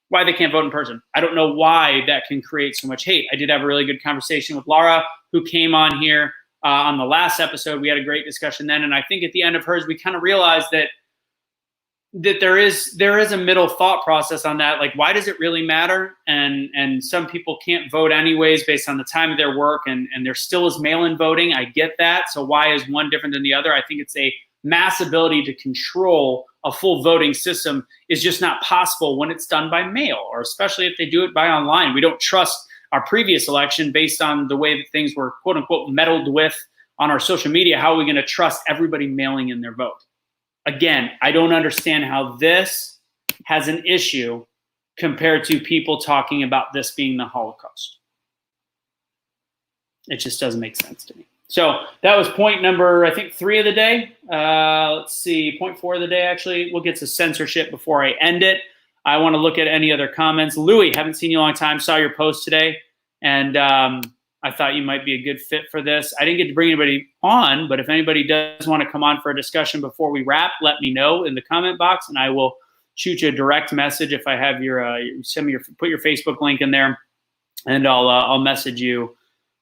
why they can't vote in person. I don't know why that can create so much hate. I did have a really good conversation with Laura, who came on here on the last episode. We had a great discussion then. And I think at the end of hers, we kind of realized that there is a middle thought process on that. Like, why does it really matter? And some people can't vote anyways based on the time of their work, and there still is mail-in voting. I get that. So why is one different than the other? I think it's a mass ability to control a full voting system is just not possible when it's done by mail, or especially if they do it by online. We don't trust our previous election based on the way that things were quote unquote meddled with on our social media. How are we going to trust everybody mailing in their vote? Again, I don't understand how this has an issue compared to people talking about this being the Holocaust. It just doesn't make sense to me. So that was point number, I think, 3 of the day. Let's see, point 4 of the day, actually. We'll get to censorship before I end it. I want to look at any other comments. Louis, haven't seen you in a long time. Saw your post today, and I thought you might be a good fit for this. I didn't get to bring anybody on, but if anybody does want to come on for a discussion before we wrap, let me know in the comment box, and I will shoot you a direct message if I have your put your Facebook link in there, and I'll message you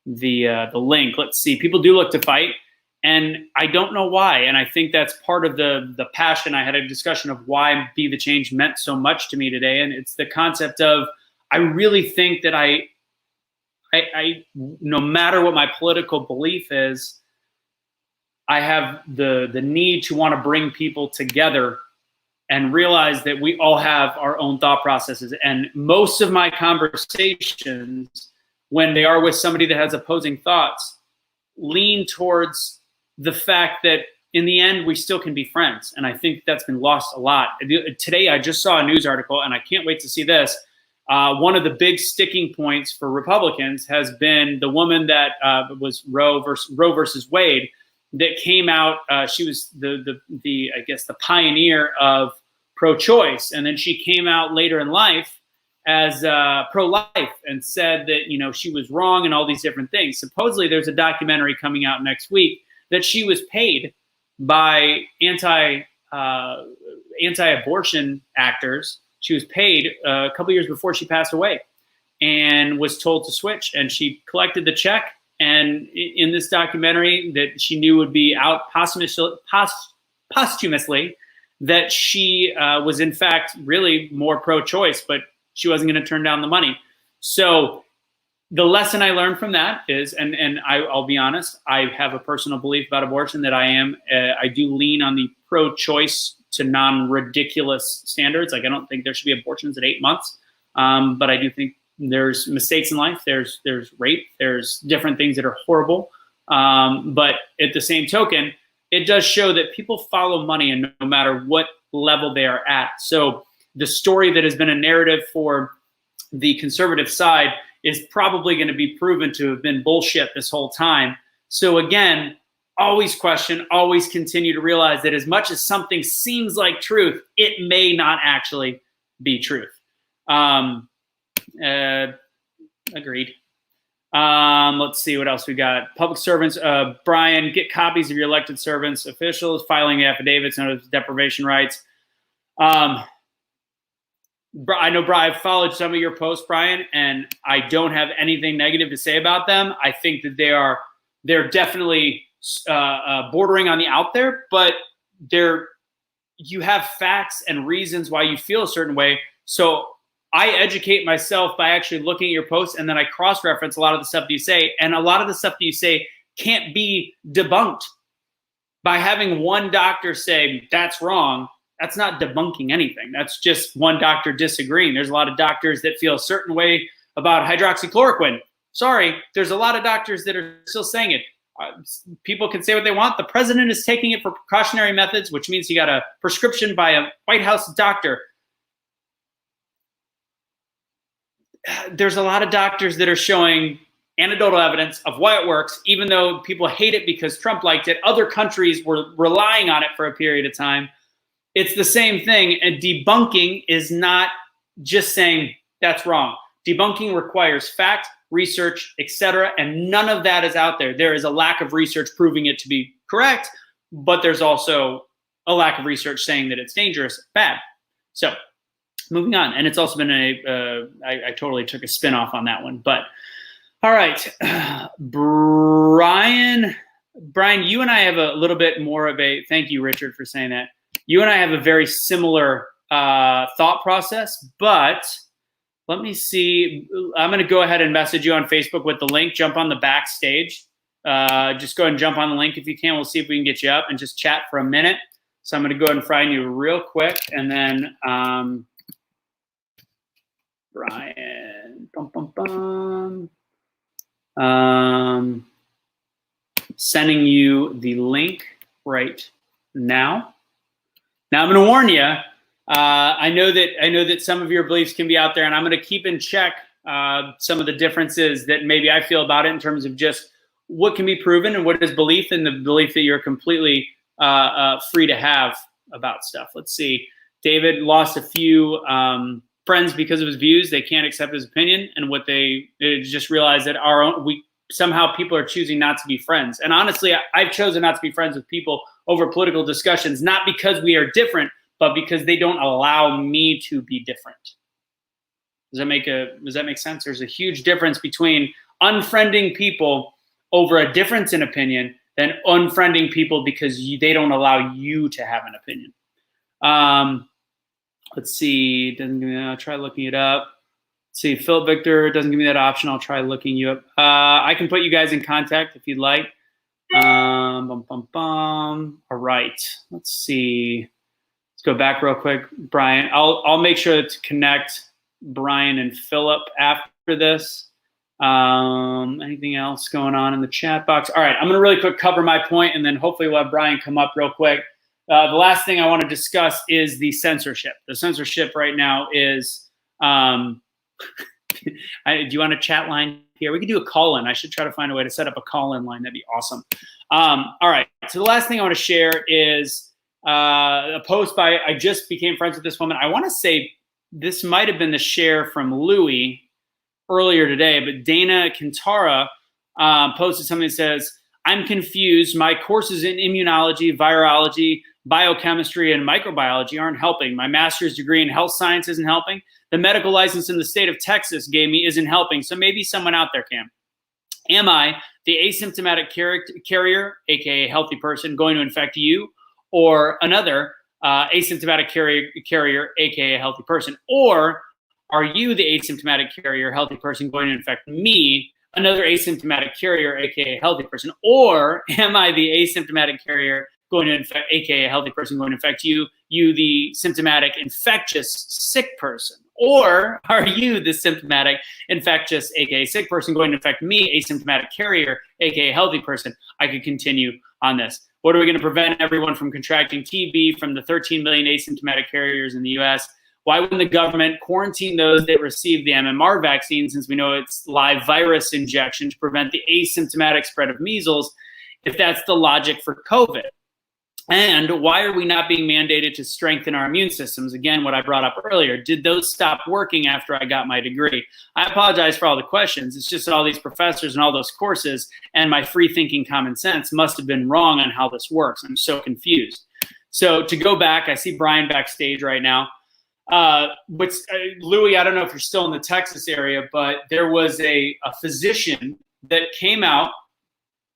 the link. Let's see. People do look to fight, and I don't know why. And I think that's part of the passion. I had a discussion of why Be the Change meant so much to me today, and it's the concept of I really think that I no matter what my political belief is, I have the need to want to bring people together and realize that we all have our own thought processes. And most of my conversations, when they are with somebody that has opposing thoughts, lean towards the fact that in the end, we still can be friends. And I think that's been lost a lot. Today, I just saw a news article, and I can't wait to see this. One of the big sticking points for Republicans has been the woman that was Roe versus Wade that came out. She was the I guess the pioneer of pro-choice, and then she came out later in life as pro-life and said that she was wrong and all these different things. Supposedly, there's a documentary coming out next week that she was paid by anti-abortion actors. She was paid a couple years before she passed away and was told to switch. And she collected the check. And in this documentary that she knew would be out posthumously, that she was in fact really more pro-choice, but she wasn't going to turn down the money. So the lesson I learned from that is, and I'll be honest, I have a personal belief about abortion that I do lean on the pro-choice to non-ridiculous standards. Like I don't think there should be abortions at 8 months, but I do think there's mistakes in life. There's rape. There's different things that are horrible. But at the same token, it does show that people follow money, and no matter what level they are at. So the story that has been a narrative for the conservative side is probably going to be proven to have been bullshit this whole time. So again, always question, always continue to realize that as much as something seems like truth, it may not actually be truth. Agreed. Let's see what else we got. Public servants, Brian, get copies of your elected servants, officials, filing affidavits, notice of deprivation rights. I know, Brian, I've followed some of your posts, Brian, and I don't have anything negative to say about them. I think that they're definitely bordering on the out there, but you have facts and reasons why you feel a certain way. So I educate myself by actually looking at your posts, and then I cross-reference a lot of the stuff that you say, and a lot of the stuff that you say can't be debunked. By having one doctor say, that's wrong, that's not debunking anything. That's just one doctor disagreeing. There's a lot of doctors that feel a certain way about hydroxychloroquine. Sorry, there's a lot of doctors that are still saying it. People can say what they want. The president is taking it for precautionary methods, which means he got a prescription by a White House doctor. There's a lot of doctors that are showing anecdotal evidence of why it works, even though people hate it because Trump liked it. Other countries were relying on it for a period of time. It's the same thing. And debunking is not just saying that's wrong. Debunking requires fact, research, etc., and none of that is out there. There is a lack of research proving it to be correct, but there's also a lack of research saying that it's dangerous, bad. So moving on. And it's also been I totally took a spin off on that one. But all right, Brian, you and I have a little bit more of a, thank you, Richard, for saying that. You and I have a very similar thought process, but let me see. I'm going to go ahead and message you on Facebook with the link. Jump on the backstage. Just go ahead and jump on the link if you can. We'll see if we can get you up and just chat for a minute. So I'm going to go ahead and find you real quick. And then Brian, sending you the link right now. Now I'm going to warn you. I know that some of your beliefs can be out there, and I'm going to keep in check some of the differences that maybe I feel about it in terms of just what can be proven and what is belief, and the belief that you're completely free to have about stuff. Let's see. David lost a few friends because of his views. They can't accept his opinion, and they just realized that somehow people are choosing not to be friends. And honestly, I've chosen not to be friends with people over political discussions, not because we are different, but because they don't allow me to be different. Does that make sense? There's a huge difference between unfriending people over a difference in opinion than unfriending people because they don't allow you to have an opinion. Let's see. I'll try looking it up. Let's see. Philip Victor doesn't give me that option. I'll try looking you up. I can put you guys in contact if you'd like. All right. Let's see. Let's go back real quick, Brian. I'll make sure to connect Brian and Philip after this. Anything else going on in the chat box? All right, I'm gonna really quick cover my point, and then hopefully we'll have Brian come up real quick. The last thing I want to discuss is the censorship. The censorship right now is, do you want a chat line here? We could do a call-in. I should try to find a way to set up a call-in line. That'd be awesome. All right, so the last thing I want to share is a post by, I just became friends with this woman. I want to say this might have been the share from Louis earlier today, but Dana Kintara posted something that says, I'm confused. My courses in immunology, virology, biochemistry, and microbiology aren't helping. My master's degree in health science isn't helping. The medical license in the state of Texas gave me isn't helping. So maybe someone out there can. Am I the asymptomatic carrier, aka healthy person, going to infect you, or another asymptomatic carrier, aka healthy person? Or are you the asymptomatic carrier, healthy person, going to infect me, another asymptomatic carrier, aka healthy person? Or am I the asymptomatic carrier going to infect, aka healthy person, going to infect you, the symptomatic infectious sick person? Or are you the symptomatic infectious, aka sick person, going to infect me, asymptomatic carrier, aka healthy person? I could continue on this. What are we going to prevent everyone from contracting TB from the 13 million asymptomatic carriers in the US? Why wouldn't the government quarantine those that received the MMR vaccine, since we know it's live virus injection, to prevent the asymptomatic spread of measles, if that's the logic for COVID? And why are we not being mandated to strengthen our immune systems? Again, what I brought up earlier, did those stop working after I got my degree? I apologize for all the questions. It's just all these professors and all those courses and my free thinking common sense must have been wrong on how this works. I'm so confused. So to go back, I see Brian backstage right now. Louis, I don't know if you're still in the Texas area, but there was a physician that came out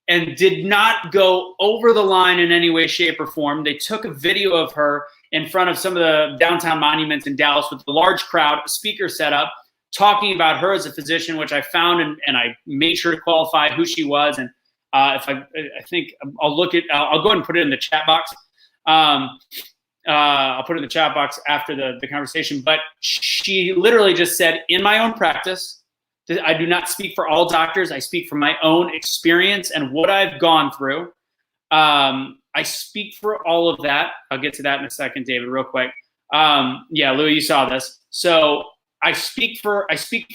and did not go over the line in any way, shape, or form. They took a video of her in front of some of the downtown monuments in Dallas with a large crowd, a speaker set up, talking about her as a physician, which I found and I made sure to qualify who she was. And if I think I'll go ahead and put it in the chat box. I'll put it in the chat box after the conversation. But she literally just said, in my own practice, I do not speak for all doctors. I speak from my own experience and what I've gone through. I speak for all of that. I'll get to that in a second, David, real quick. Yeah, Louis, you saw this. So I speak for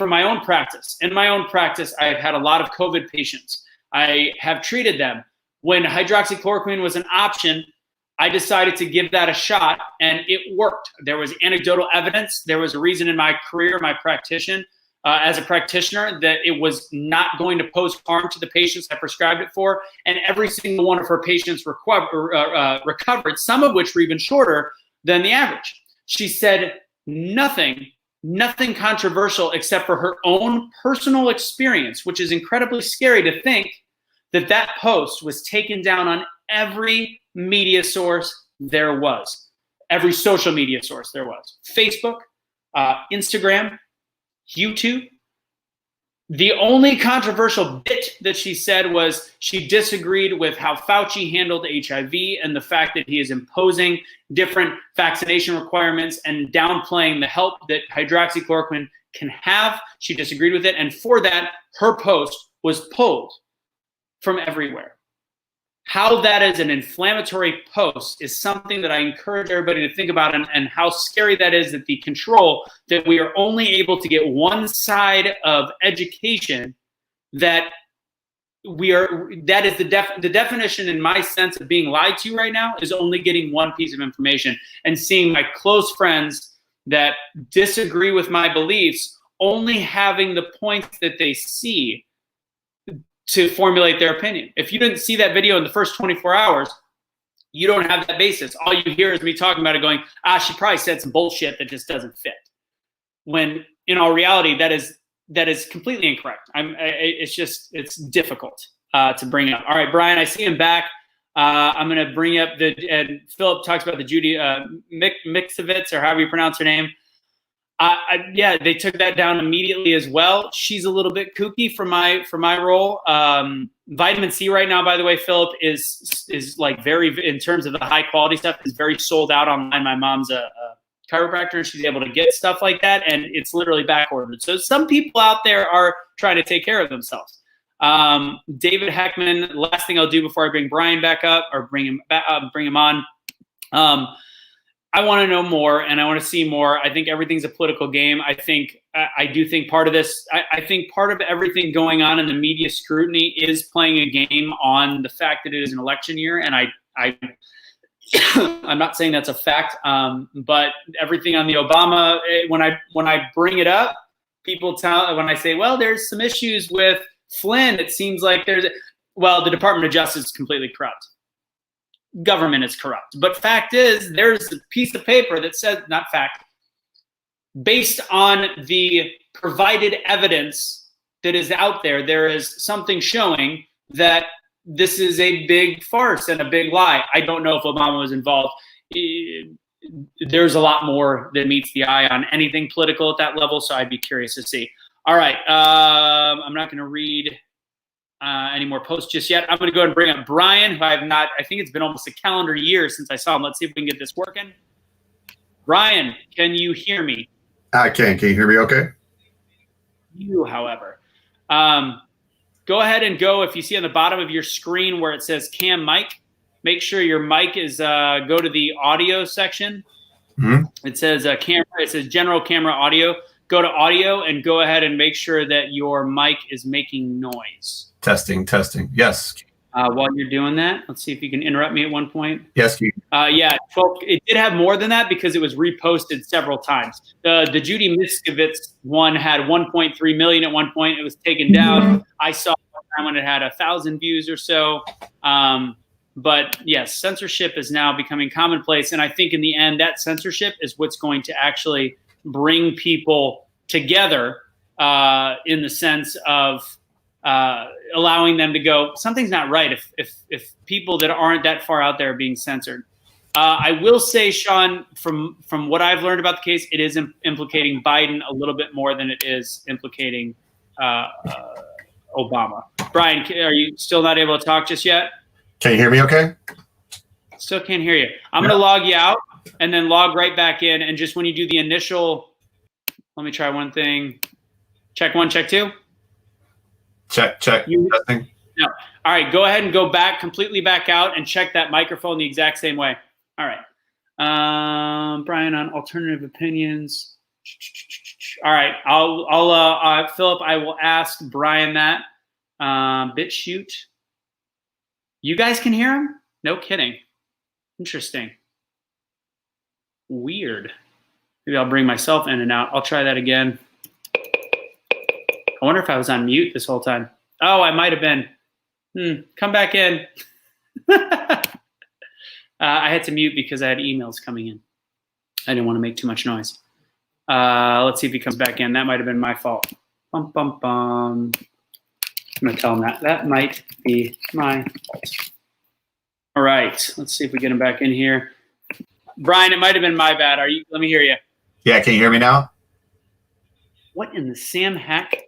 my own practice. In my own practice, I've had a lot of COVID patients. I have treated them. When hydroxychloroquine was an option, I decided to give that a shot, and it worked. There was anecdotal evidence. There was a reason in my career, my practitioner, as a practitioner, that it was not going to pose harm to the patients I prescribed it for, and every single one of her patients recovered, some of which were even shorter than the average. She said nothing controversial except for her own personal experience, which is incredibly scary to think that that post was taken down on every media source there was, every social media source there was, Facebook, Instagram, YouTube. The only controversial bit that she said was she disagreed with how Fauci handled HIV and the fact that he is imposing different vaccination requirements and downplaying the help that hydroxychloroquine can have. She disagreed with it, and for that, her post was pulled from everywhere. How that is an inflammatory post is something that I encourage everybody to think about, and how scary that is, that the control that we are only able to get one side of education, that is the definition in my sense of being lied to right now, is only getting one piece of information and seeing my close friends that disagree with my beliefs only having the points that they see to formulate their opinion. If you didn't see that video in the first 24 hours, You don't have that basis. All you hear is me talking about it going, she probably said some bullshit that just doesn't fit. When in all reality, that is completely incorrect. It's difficult to bring up. All right, Brian, I see him back. I'm going to bring up and Philip talks about the Judy Mixovitz, or however you pronounce her name. Yeah, they took that down immediately as well. She's a little bit kooky for my role. Vitamin C right now, by the way, Philip, is like very, in terms of the high quality stuff, is very sold out online. My mom's a chiropractor, and she's able to get stuff like that, and it's literally back ordered. So some people out there are trying to take care of themselves. David Heckman, last thing I'll do before I bring Brian back up, or bring him on. I want to know more, and I want to see more. I think everything's a political game. I do think part of this, I think part of everything going on in the media scrutiny is playing a game on the fact that it is an election year. And I'm not saying that's a fact, but everything on the Obama, when I bring it up, people when I say, well, there's some issues with Flynn, it seems like the Department of Justice is completely corrupt. Government is corrupt. But fact is, there's a piece of paper that says, not fact, based on the provided evidence that is out there, there is something showing that this is a big farce and a big lie. I don't know if Obama was involved. There's a lot more that meets the eye on anything political at that level, so I'd be curious to see. All right, I'm not going to read any more posts just yet. I'm going to go ahead and bring up Brian, who I think it's been almost a calendar year since I saw him. Let's see if we can get this working. Brian, can you hear me? I can. Can you hear me okay? You, however. Go ahead and go, if you see on the bottom of your screen where it says cam mic, make sure your mic is, go to the audio section. Mm-hmm. It says camera, it says general camera audio. Go to audio and go ahead and make sure that your mic is making noise. Testing. Yes. While you're doing that, let's see if you can interrupt me at one point. Yes. Yeah, it did have more than that because it was reposted several times. The Judy Mixovitz one had 1.3 million at one point. It was taken down. I saw one time when it had 1,000 views or so. But yes, censorship is now becoming commonplace. And I think in the end, that censorship is what's going to actually bring people together in the sense of allowing them to go, something's not right if people that aren't that far out there are being censored. I will say, Sean, from what I've learned about the case, it is implicating Biden a little bit more than it is implicating Obama. Brian, are you still not able to talk just yet? Can you hear me okay? Still can't hear you. I'm going to log you out and then log right back in. And just when you do the initial, let me try one thing. Check one, check two. Check. Nothing. No. All right. Go ahead and go back, completely back out, and check that microphone the exact same way. All right. Brian on alternative opinions. All right. I'll Philip, I will ask Brian that. BitChute. You guys can hear him? No kidding. Interesting. Weird. Maybe I'll bring myself in and out. I'll try that again. I wonder if I was on mute this whole time. Oh, I might have been. Come back in. I had to mute because I had emails coming in. I didn't want to make too much noise. Let's see if he comes back in. That might have been my fault. Bum, bum, bum. I'm going to tell him that. That might be my fault. All right. Let's see if we get him back in here. Brian, it might have been my bad. Let me hear you. Yeah, can you hear me now? What in the Sam heck?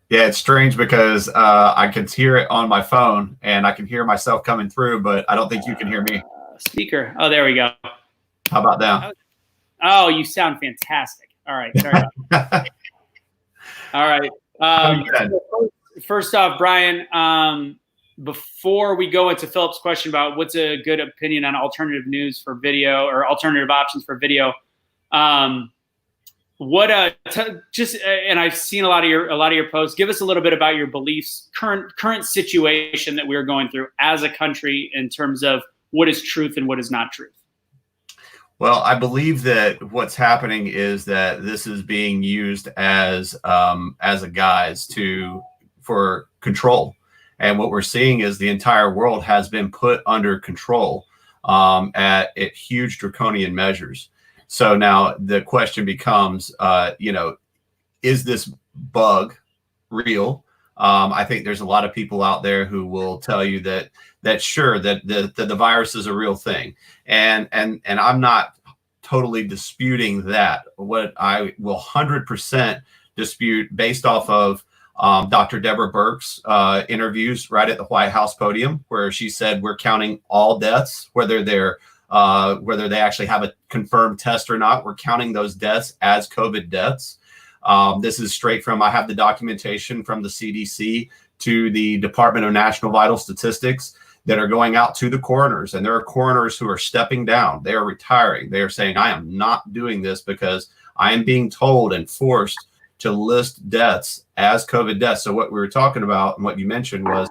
Yeah, it's strange because I can hear it on my phone and I can hear myself coming through, but I don't think you can hear me. Speaker. Oh, there we go. How about now? Oh, you sound fantastic. All right. Sorry about that. All right. First off, Brian, before we go into Philip's question about what's a good opinion on alternative news for video or alternative options for video, and I've seen a lot of your posts. Give us a little bit about your beliefs, current situation that we're going through as a country in terms of what is truth and what is not truth. Well, I believe that what's happening is that this is being used as a guise for control. And what we're seeing is the entire world has been put under control at huge draconian measures. So now the question becomes, is this bug real? I think there's a lot of people out there who will tell you that sure, that the virus is a real thing, and I'm not totally disputing that. What I will 100% dispute, based off of Dr. Deborah Birx's interviews right at the White House podium, where she said we're counting all deaths, whether they actually have a confirmed test or not. We're counting those deaths as COVID deaths. This is straight from, I have the documentation from the CDC to the Department of National Vital Statistics that are going out to the coroners. And there are coroners who are stepping down. They are retiring. They are saying, I am not doing this because I am being told and forced to list deaths as COVID deaths. So what we were talking about and what you mentioned was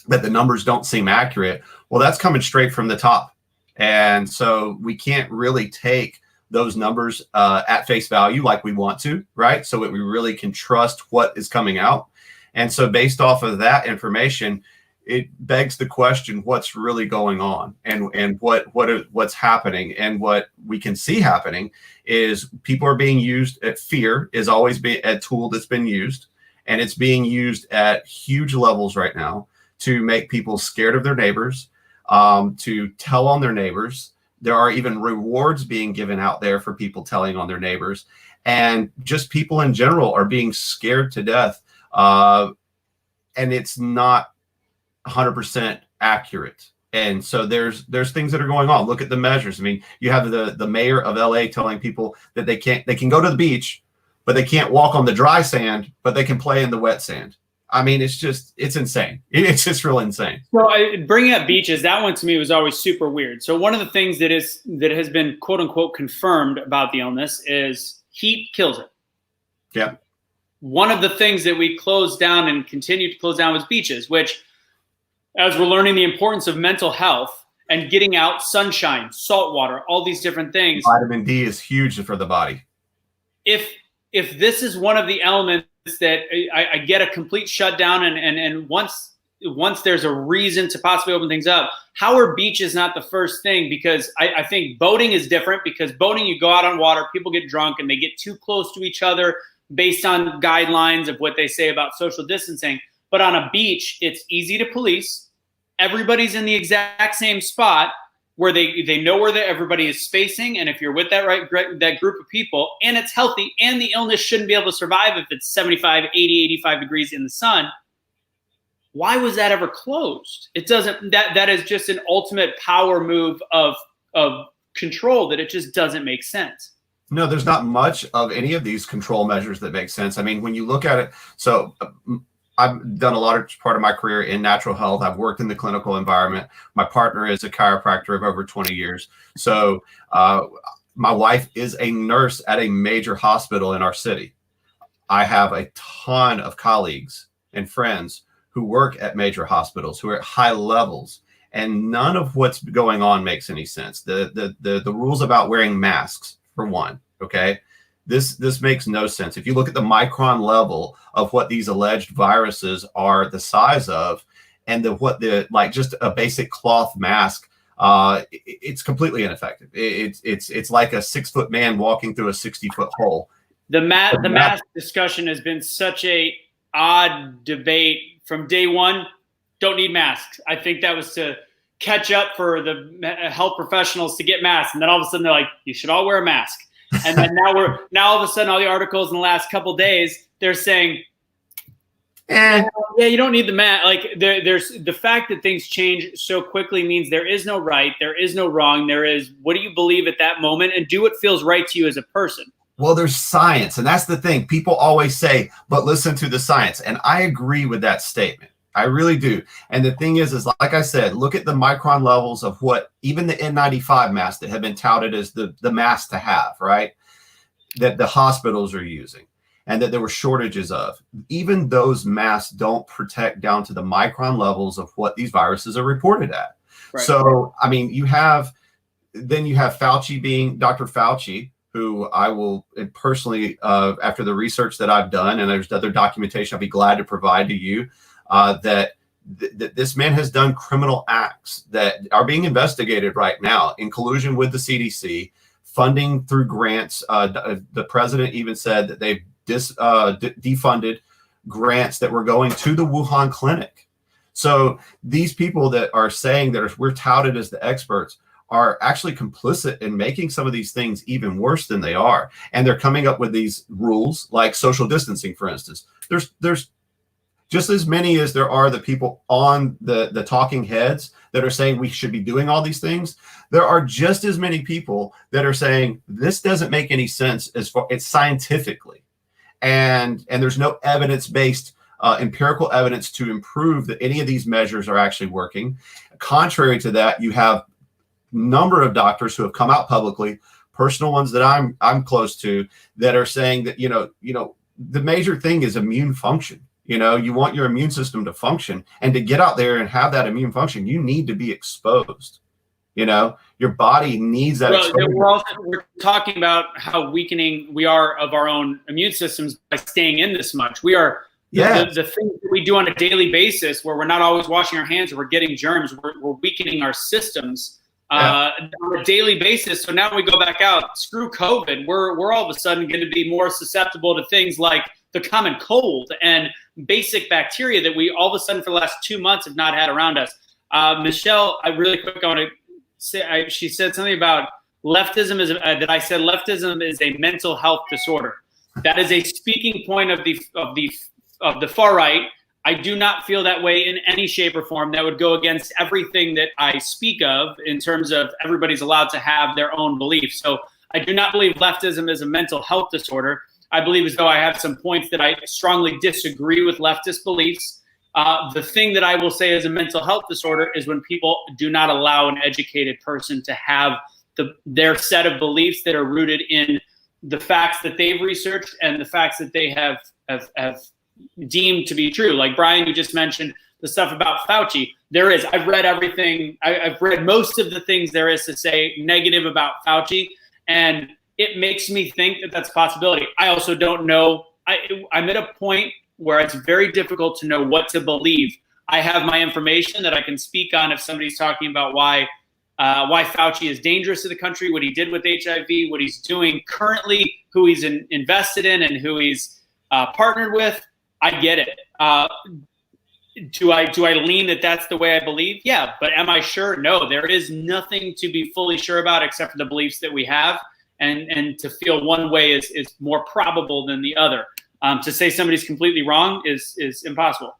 that the numbers don't seem accurate. Well, that's coming straight from the top. And so we can't really take those numbers at face value like we want to, right? So that we really can trust what is coming out. And so based off of that information, it begs the question, what's really going on, and what's happening. And what we can see happening is people are being used at fear is always a tool that's been used, and it's being used at huge levels right now to make people scared of their neighbors, to tell on their neighbors. There are even rewards being given out there for people telling on their neighbors, and just people in general are being scared to death. And it's not 100% accurate. And so there's things that are going on. Look at the measures. I mean, you have the mayor of LA telling people that they can go to the beach, but they can't walk on the dry sand, but they can play in the wet sand. I mean, it's insane. It's just real insane. So bringing up beaches, that one to me was always super weird. So one of the things that has been quote unquote confirmed about the illness is heat kills it. Yeah. One of the things that we closed down and continued to close down was beaches, which, as we're learning the importance of mental health and getting out, sunshine, salt water, all these different things. Vitamin D is huge for the body. If this is one of the elements that I get a complete shutdown, and once there's a reason to possibly open things up, how are beaches not the first thing? Because I think boating is different, because boating, you go out on water, people get drunk and they get too close to each other based on guidelines of what they say about social distancing. But on a beach, it's easy to police. Everybody's in the exact same spot where they know where everybody is spacing. And if you're with that group of people, and it's healthy, and the illness shouldn't be able to survive if it's 75, 80, 85 degrees in the sun, why was that ever closed? It doesn't, that is just an ultimate power move of control that it just doesn't make sense. No, there's not much of any of these control measures that make sense. I mean, when you look at it, so I've done a large part of my career in natural health. I've worked in the clinical environment. My partner is a chiropractor of over 20 years. So my wife is a nurse at a major hospital in our city. I have a ton of colleagues and friends who work at major hospitals, who are at high levels, and none of what's going on makes any sense. The rules about wearing masks, for one, okay? This makes no sense. If you look at the micron level of what these alleged viruses are the size of, and just a basic cloth mask, it's completely ineffective. It's like a 6-foot man walking through a 60-foot hole. The mask discussion has been such a odd debate from day one. Don't need masks. I think that was to catch up for the health professionals to get masks, and then all of a sudden they're like, you should all wear a mask. And then now all of a sudden, all the articles in the last couple of days, they're saying, yeah, you don't need the mask. Like there's the fact that things change so quickly means there is no right, there is no wrong. There is, what do you believe at that moment, and do what feels right to you as a person. Well, there's science, and that's the thing. People always say, but listen to the science. And I agree with that statement. I really do. And the thing is like I said, look at the micron levels of what even the N95 masks that have been touted as the mask to have, right? That the hospitals are using and that there were shortages of. Even those masks don't protect down to the micron levels of what these viruses are reported at. Right. So, I mean, you have Fauci Dr. Fauci, who I will personally, after the research that I've done, and there's other documentation I'll be glad to provide to you, that this man has done criminal acts that are being investigated right now in collusion with the CDC, funding through grants. The president even said that they've defunded grants that were going to the Wuhan clinic. So these people that are saying that we're touted as the experts are actually complicit in making some of these things even worse than they are. And they're coming up with these rules like social distancing, for instance. There's just as many as there are the people on the talking heads that are saying we should be doing all these things. There are just as many people that are saying this doesn't make any sense as far it's scientifically. And there's no evidence-based empirical evidence to improve that any of these measures are actually working. Contrary to that, you have number of doctors who have come out publicly, personal ones that I'm close to, that are saying that the major thing is immune function. You want your immune system to function, and to get out there and have that immune function, you need to be exposed. Your body needs that. Well, we're talking about how weakening we are of our own immune systems by staying in this much. We are the things that we do on a daily basis, where we're not always washing our hands or we're getting germs. We're weakening our systems on a daily basis. So now we go back out, screw COVID. We're all of a sudden going to be more susceptible to things like the common cold and basic bacteria that we all of a sudden for the last 2 months have not had around us. Michelle, I want to say, she said something about leftism that I said leftism is a mental health disorder. That is a speaking point of the far right. I do not feel that way in any shape or form. That would go against everything that I speak of in terms of everybody's allowed to have their own beliefs. So I do not believe leftism is a mental health disorder. I believe as though I have some points that I strongly disagree with leftist beliefs. The thing that I will say is a mental health disorder is when people do not allow an educated person to have their set of beliefs that are rooted in the facts that they've researched and the facts that they have deemed to be true. Like Brian, you just mentioned the stuff about Fauci. I've read everything. I've read most of the things there is to say negative about Fauci, and it makes me think that that's a possibility. I also don't know. I'm at a point where it's very difficult to know what to believe. I have my information that I can speak on if somebody's talking about why Fauci is dangerous to the country, what he did with HIV, what he's doing currently, who he's invested in, and who he's partnered with. I get it. Do I lean that that's the way I believe? Yeah, but am I sure? No, there is nothing to be fully sure about except for the beliefs that we have, and to feel one way is more probable than the other. To say somebody's completely wrong is impossible.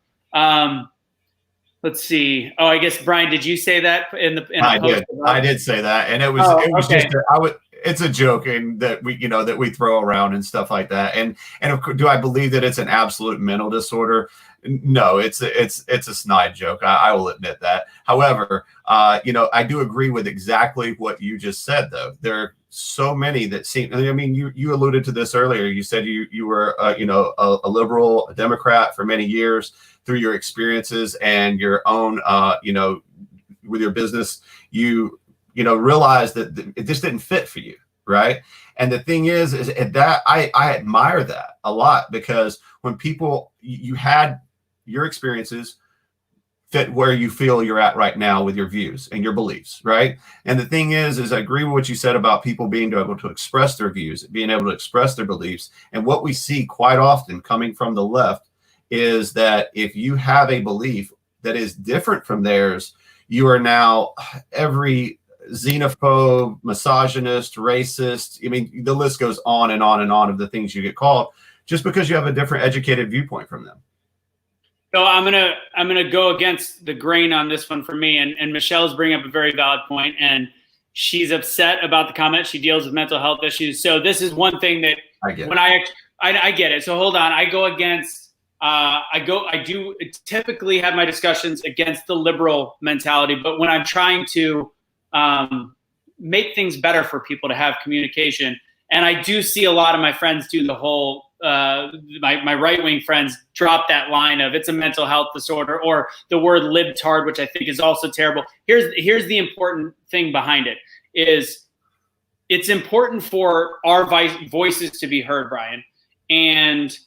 Let's see. Oh, I guess Brian, did you say that in the post? I did say that, and it was okay. It's a joke, and that we throw around and stuff like that. And of course, do I believe that it's an absolute mental disorder? No, it's a snide joke. I will admit that. However, I do agree with exactly what you just said, though. There are so many that seem. I mean, you alluded to this earlier. You said you were a liberal, a Democrat for many years. Through your experiences and your own with your business, you realize that it just didn't fit for you, right? And the thing is that I admire that a lot, because when people, you had your experiences fit where you feel you're at right now with your views and your beliefs, right? And the thing is I agree with what you said about people being able to express their views, being able to express their beliefs. And what we see quite often coming from the left is that if you have a belief that is different from theirs, you are now every xenophobe, misogynist, racist. I mean, the list goes on and on and on of the things you get called just because you have a different educated viewpoint from them. So I'm gonna go against the grain on this one for me. And Michelle's bringing up a very valid point, and she's upset about the comment. She deals with mental health issues. So this is one thing that I get it. So hold on, I go against. I do typically have my discussions against the liberal mentality, but when I'm trying to make things better for people to have communication, and I do see a lot of my friends do the whole, my right-wing friends drop that line of it's a mental health disorder, or the word libtard, which I think is also terrible. Here's the important thing behind it is it's important for our voices to be heard, Brian, and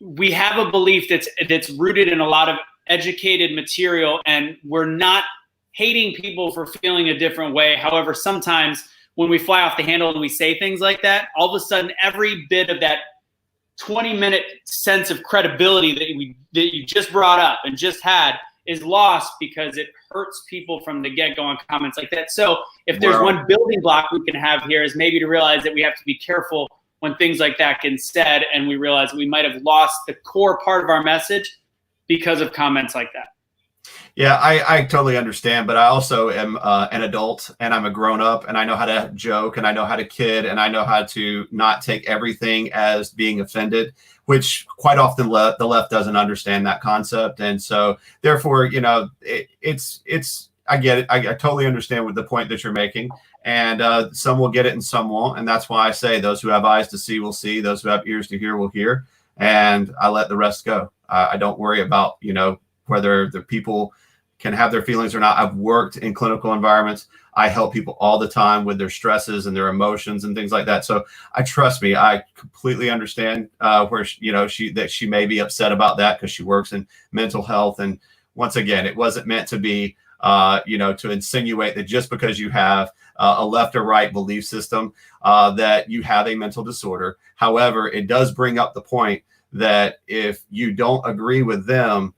we have a belief that's rooted in a lot of educated material, and we're not hating people for feeling a different way. However, sometimes when we fly off the handle and we say things like that, all of a sudden every bit of that 20-minute sense of credibility that you just brought up and just had is lost because it hurts people from the get-go on comments like that. So if there's one building block we can have here is maybe to realize that we have to be careful when things like that get said, and we realize we might have lost the core part of our message because of comments like that. Yeah, I totally understand, but I also am an adult, and I'm a grown up, and I know how to joke, and I know how to kid, and I know how to not take everything as being offended, which quite often the left doesn't understand that concept. And so therefore, you know, it's I get it. I totally understand with the point that you're making, and some will get it and some won't. And that's why I say those who have eyes to see will see, those who have ears to hear will hear, and I let the rest go. I don't worry about, you know, whether the people can have their feelings or not. I've worked in clinical environments. I help people all the time with their stresses and their emotions and things like that. So trust me, I completely understand where you know she may be upset about that because she works in mental health. And once again, it wasn't meant to be you know, to insinuate that just because you have a left or right belief system that you have a mental disorder. However, it does bring up the point that if you don't agree with them,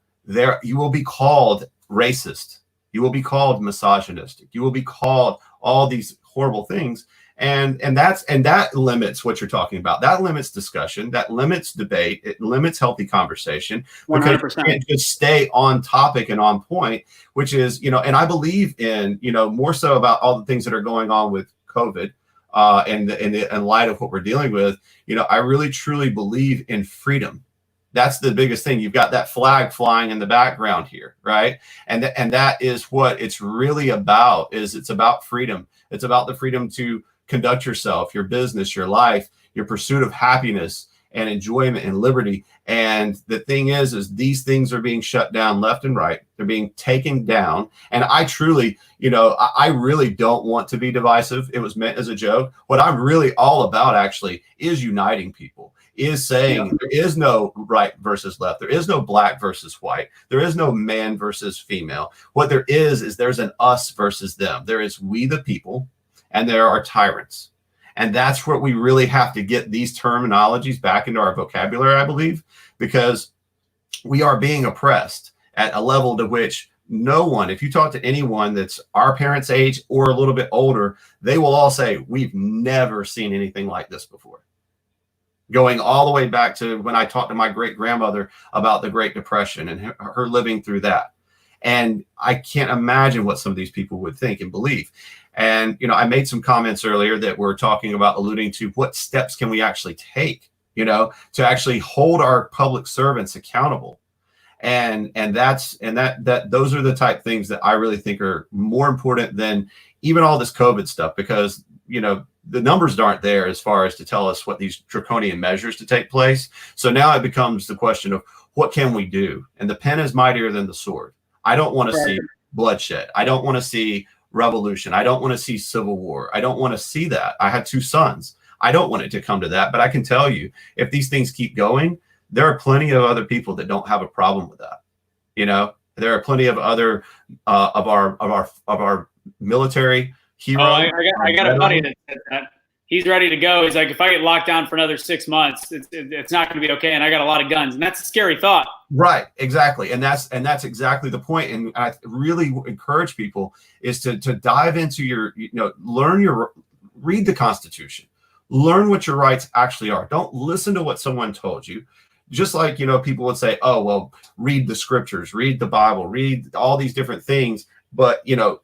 you will be called racist, you will be called misogynistic, you will be called all these horrible things, and that limits what you're talking about. That limits discussion, that limits debate, it limits healthy conversation, 100%. because you can't just stay on topic and on point, which is, you know, and I believe in, you know, more so about all the things that are going on with COVID and in light of what we're dealing with. You know, I really truly believe in freedom. That's the biggest thing. You've got that flag flying in the background here, right? And that is what it's really about. It's about freedom. It's about the freedom to conduct yourself, your business, your life, your pursuit of happiness and enjoyment and liberty. And the thing is these things are being shut down left and right. They're being taken down. And I truly, you know, I really don't want to be divisive. It was meant as a joke. What I'm really all about actually is uniting people. Is saying there is no right versus left. There is no black versus white. There is no man versus female. What there is there's an us versus them. There is we the people, and there are tyrants. And that's where we really have to get these terminologies back into our vocabulary, I believe, because we are being oppressed at a level to which no one, if you talk to anyone that's our parents' age or a little bit older, they will all say, we've never seen anything like this before. Going all the way back to when I talked to my great grandmother about the Great Depression and her living through that. And I can't imagine what some of these people would think and believe. And, you know, I made some comments earlier that were talking about alluding to what steps can we actually take, you know, to actually hold our public servants accountable. And those are the type things that I really think are more important than even all this COVID stuff, because, you know, the numbers aren't there as far as to tell us what these draconian measures to take place. So now it becomes the question of what can we do? And the pen is mightier than the sword. I don't want to see bloodshed. I don't want to see revolution. I don't want to see civil war. I don't want to see that. I have 2 sons. I don't want it to come to that. But I can tell you, if these things keep going, there are plenty of other people that don't have a problem with that. You know, there are plenty of other of our military heroes. Oh, I got a buddy that said that. He's ready to go. He's like, if I get locked down for another 6 months, it's not going to be okay. And I got a lot of guns, and that's a scary thought. Right, exactly, and that's exactly the point. And I really encourage people is to dive into your, you know, read the Constitution, learn what your rights actually are. Don't listen to what someone told you. Just like, you know, people would say, oh, well, read the scriptures, read the Bible, read all these different things, but, you know,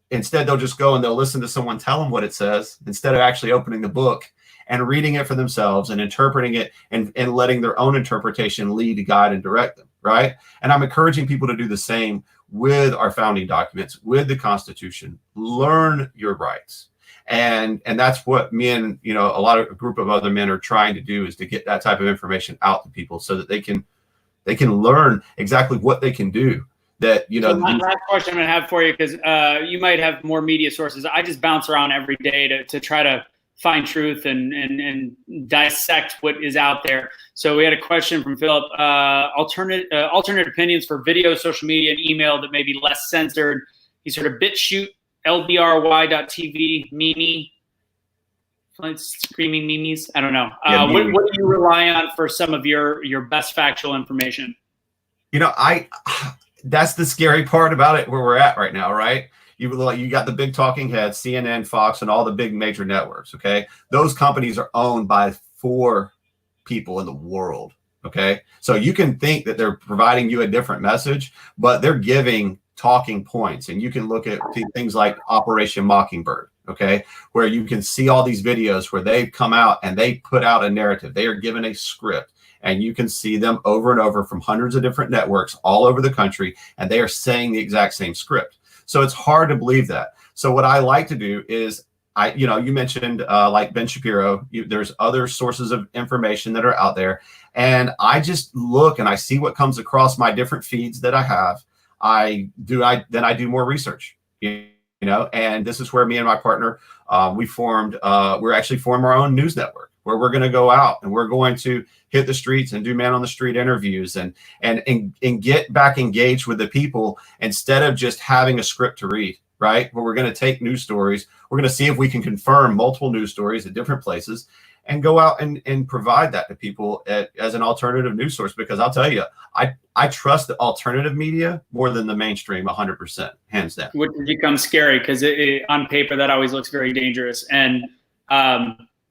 instead, they'll just go and they'll listen to someone tell them what it says instead of actually opening the book and reading it for themselves and interpreting it and letting their own interpretation lead, guide, and direct them, right? And I'm encouraging people to do the same with our founding documents, with the Constitution. Learn your rights. And that's what me and, you know, a group of other men are trying to do, is to get that type of information out to people so that they can learn exactly what they can do. That, you know, so last question I'm going to have for you, because you might have more media sources. I just bounce around every day to try to find truth and dissect what is out there. So we had a question from Philip, alternate opinions for video, social media, and email that may be less censored. He sort of BitChute, LBRY.TV, Mimi, screaming memes. I don't know. What do you rely on for some of your best factual information? That's the scary part about it where we're at right now, right? You got the big talking heads, CNN, Fox, and all the big major networks, okay? Those companies are owned by 4 people in the world, okay? So you can think that they're providing you a different message, but they're giving talking points. And you can look at things like Operation Mockingbird, okay? Where you can see all these videos where they come out and they put out a narrative. They are given a script. And you can see them over and over from hundreds of different networks all over the country, and they are saying the exact same script. So it's hard to believe that. So what I like to do is, you mentioned like Ben Shapiro, there's other sources of information that are out there. And I just look and I see what comes across my different feeds that I have. Then I do more research, and this is where me and my partner, we're actually formed our own news network where we're going to go out and we're going to hit the streets and do man on the street interviews and get back engaged with the people instead of just having a script to read, right? Where we're going to take news stories. We're going to see if we can confirm multiple news stories at different places and go out and provide that to people as an alternative news source. Because I'll tell you, I trust the alternative media more than the mainstream 100%, hands down. Which becomes scary because on paper that always looks very dangerous. And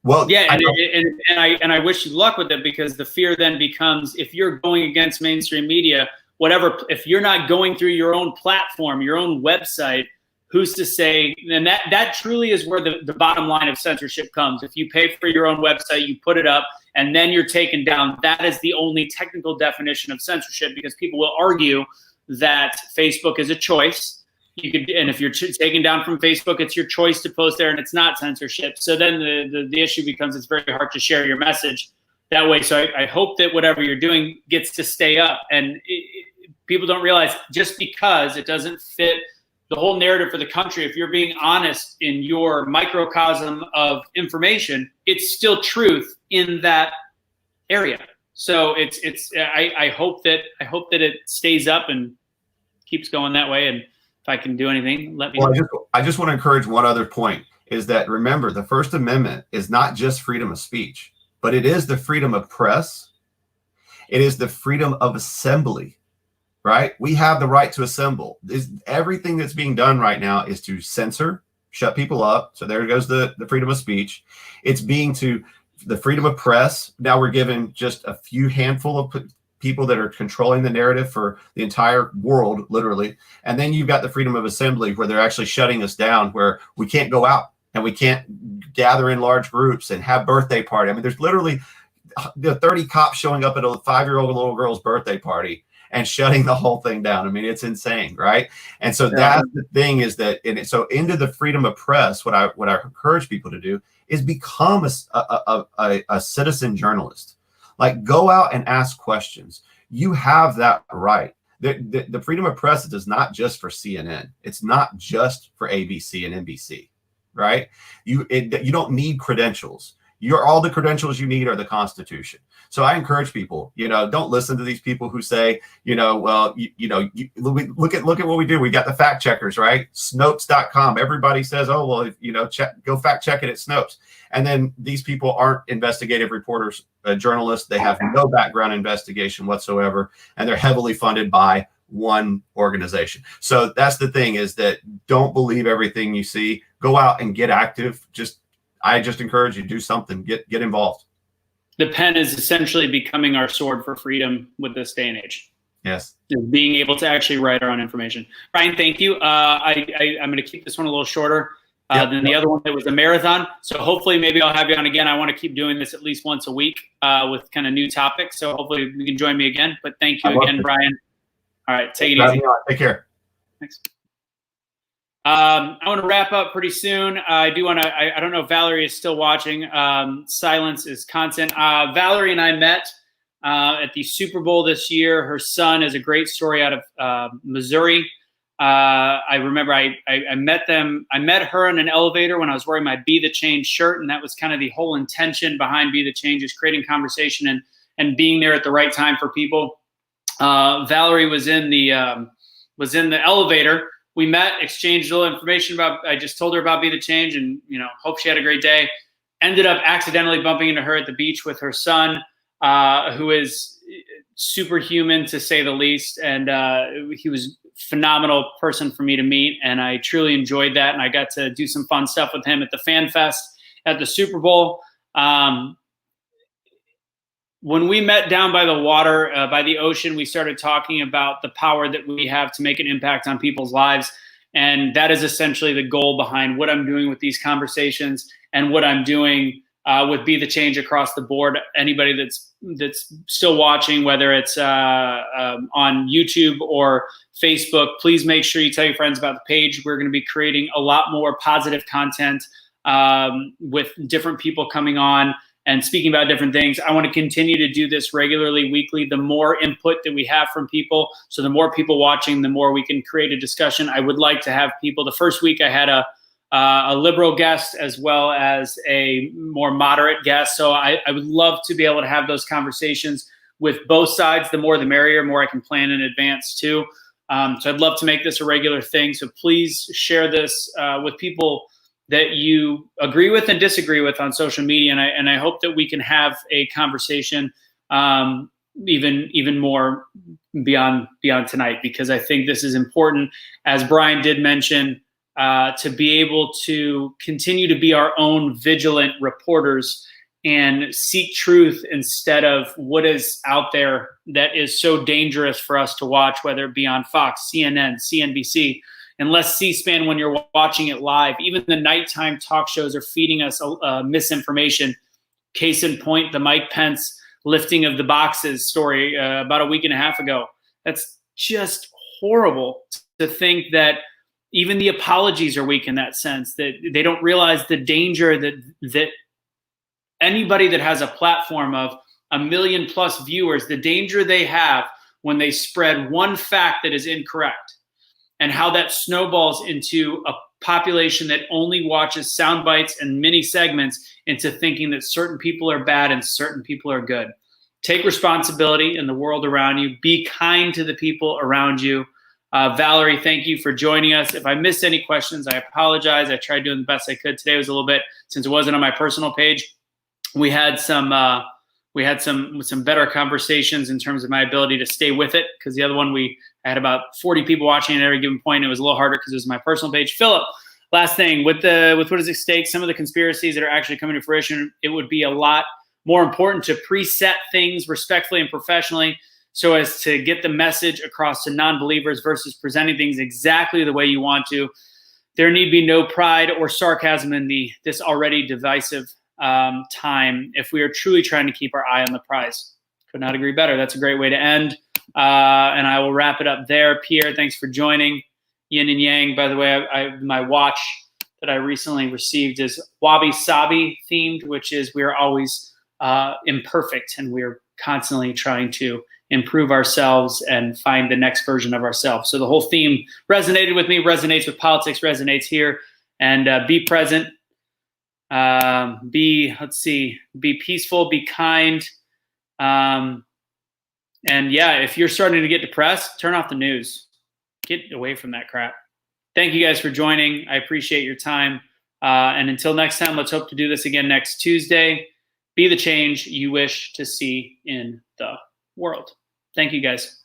well, yeah, and I wish you luck with it, because the fear then becomes, if you're going against mainstream media, whatever, if you're not going through your own platform, your own website, who's to say? And that truly is where the bottom line of censorship comes. If you pay for your own website, you put it up, and then you're taken down. That is the only technical definition of censorship, because people will argue that Facebook is a choice. And if you're taken down from Facebook, it's your choice to post there, and it's not censorship. So then the issue becomes, it's very hard to share your message that way. So I hope that whatever you're doing gets to stay up. And people don't realize, just because it doesn't fit the whole narrative for the country, if you're being honest in your microcosm of information, it's still truth in that area. So I hope that it stays up and keeps going that way. And if I can do anything, let me know. I just want to encourage one other point, is that, remember, the First Amendment is not just freedom of speech, but it is the freedom of press. It is the freedom of assembly, right? We have the right to assemble. Everything that's being done right now is to censor, shut people up. So there goes the freedom of speech. It's being to the freedom of press. Now we're given just a few handful of people that are controlling the narrative for the entire world, literally. And then you've got the freedom of assembly, where they're actually shutting us down, where we can't go out and we can't gather in large groups and have birthday party. I mean, there's literally 30 cops showing up at a 5-year-old little girl's birthday party and shutting the whole thing down. I mean, it's insane, right? And so that's the thing, is that, so into the freedom of press, what I encourage people to do is become a citizen journalist. Like, go out and ask questions. You have that right. The freedom of press is not just for CNN. It's not just for ABC and NBC, right? You don't need credentials. All the credentials you need are the Constitution. So I encourage people, don't listen to these people who say, look at what we do. We got the fact checkers, right? Snopes.com. Everybody says, oh, well, go fact check it at Snopes. And then these people aren't investigative reporters, journalists. They have no background investigation whatsoever, and they're heavily funded by one organization. So that's the thing, is that don't believe everything you see. Go out and get active. I just encourage you to do something, get involved. The pen is essentially becoming our sword for freedom with this day and age. Yes. Being able to actually write our own information. Brian, thank you. I'm going to keep this one a little shorter than the other one that was a marathon. So hopefully maybe I'll have you on again. I want to keep doing this at least once a week with kind of new topics. So hopefully you can join me again. But thank you again, Brian. All right, take it easy. Take care. Thanks. I want to wrap up pretty soon. I do want to, I don't know if Valerie is still watching. Silence is constant. Valerie and I met at the Super Bowl this year. Her son is a great story out of Missouri. I remember I met them. I met her in an elevator when I was wearing my Be the Change shirt, and that was kind of the whole intention behind Be the Change, is creating conversation and being there at the right time for people. Valerie was in the elevator. We met, exchanged a little information I just told her about Be the Change, and hope she had a great day. Ended up accidentally bumping into her at the beach with her son, who is superhuman to say the least, and he was phenomenal person for me to meet, and I truly enjoyed that. And I got to do some fun stuff with him at the Fan Fest at the Super Bowl. When we met down by the water, by the ocean, we started talking about the power that we have to make an impact on people's lives. And that is essentially the goal behind what I'm doing with these conversations and what I'm doing with Be the Change across the board. Anybody that's still watching, whether it's on YouTube or Facebook, please make sure you tell your friends about the page. We're going to be creating a lot more positive content with different people coming on and speaking about different things. I want to continue to do this regularly, weekly. The more input that we have from people, so the more people watching, the more we can create a discussion. I would like to have people. The first week I had a liberal guest as well as a more moderate guest. So I would love to be able to have those conversations with both sides. The more the merrier, more I can plan in advance too. So I'd love to make this a regular thing. So please share this with people that you agree with and disagree with on social media. And I hope that we can have a conversation even more beyond tonight, because I think this is important, as Brian did mention, to be able to continue to be our own vigilant reporters and seek truth instead of what is out there that is so dangerous for us to watch, whether it be on Fox, CNN, CNBC, unless C-SPAN, when you're watching it live. Even the nighttime talk shows are feeding us misinformation. Case in point, the Mike Pence lifting of the boxes story about a week and a half ago. That's just horrible to think that even the apologies are weak in that sense, that they don't realize the danger that anybody that has a platform of 1 million+ viewers, the danger they have when they spread one fact that is incorrect, and how that snowballs into a population that only watches sound bites and mini segments into thinking that certain people are bad and certain people are good. Take responsibility in the world around you. Be kind to the people around you. Valerie, thank you for joining us. If I missed any questions, I apologize. I tried doing the best I could. Today was a little bit, since it wasn't on my personal page, we had some better conversations in terms of my ability to stay with it, because the other one I had about 40 people watching at every given point. It was a little harder because it was my personal page. Philip, last thing, with what is at stake, some of the conspiracies that are actually coming to fruition, it would be a lot more important to preset things respectfully and professionally, so as to get the message across to non-believers versus presenting things exactly the way you want to. There need be no pride or sarcasm in this already divisive time if we are truly trying to keep our eye on the prize. Could not agree better. That's a great way to end. And I will wrap it up there. Pierre, thanks for joining. Yin and Yang, by the way, my watch that I recently received is Wabi Sabi themed, which is we are always imperfect, and we're constantly trying to improve ourselves and find the next version of ourselves. So the whole theme resonated with me, resonates with politics, resonates here. And be present, be peaceful, be kind. And yeah, if you're starting to get depressed, turn off the news. Get away from that crap. Thank you guys for joining. I appreciate your time. And until next time, let's hope to do this again next Tuesday. Be the change you wish to see in the world. Thank you, guys.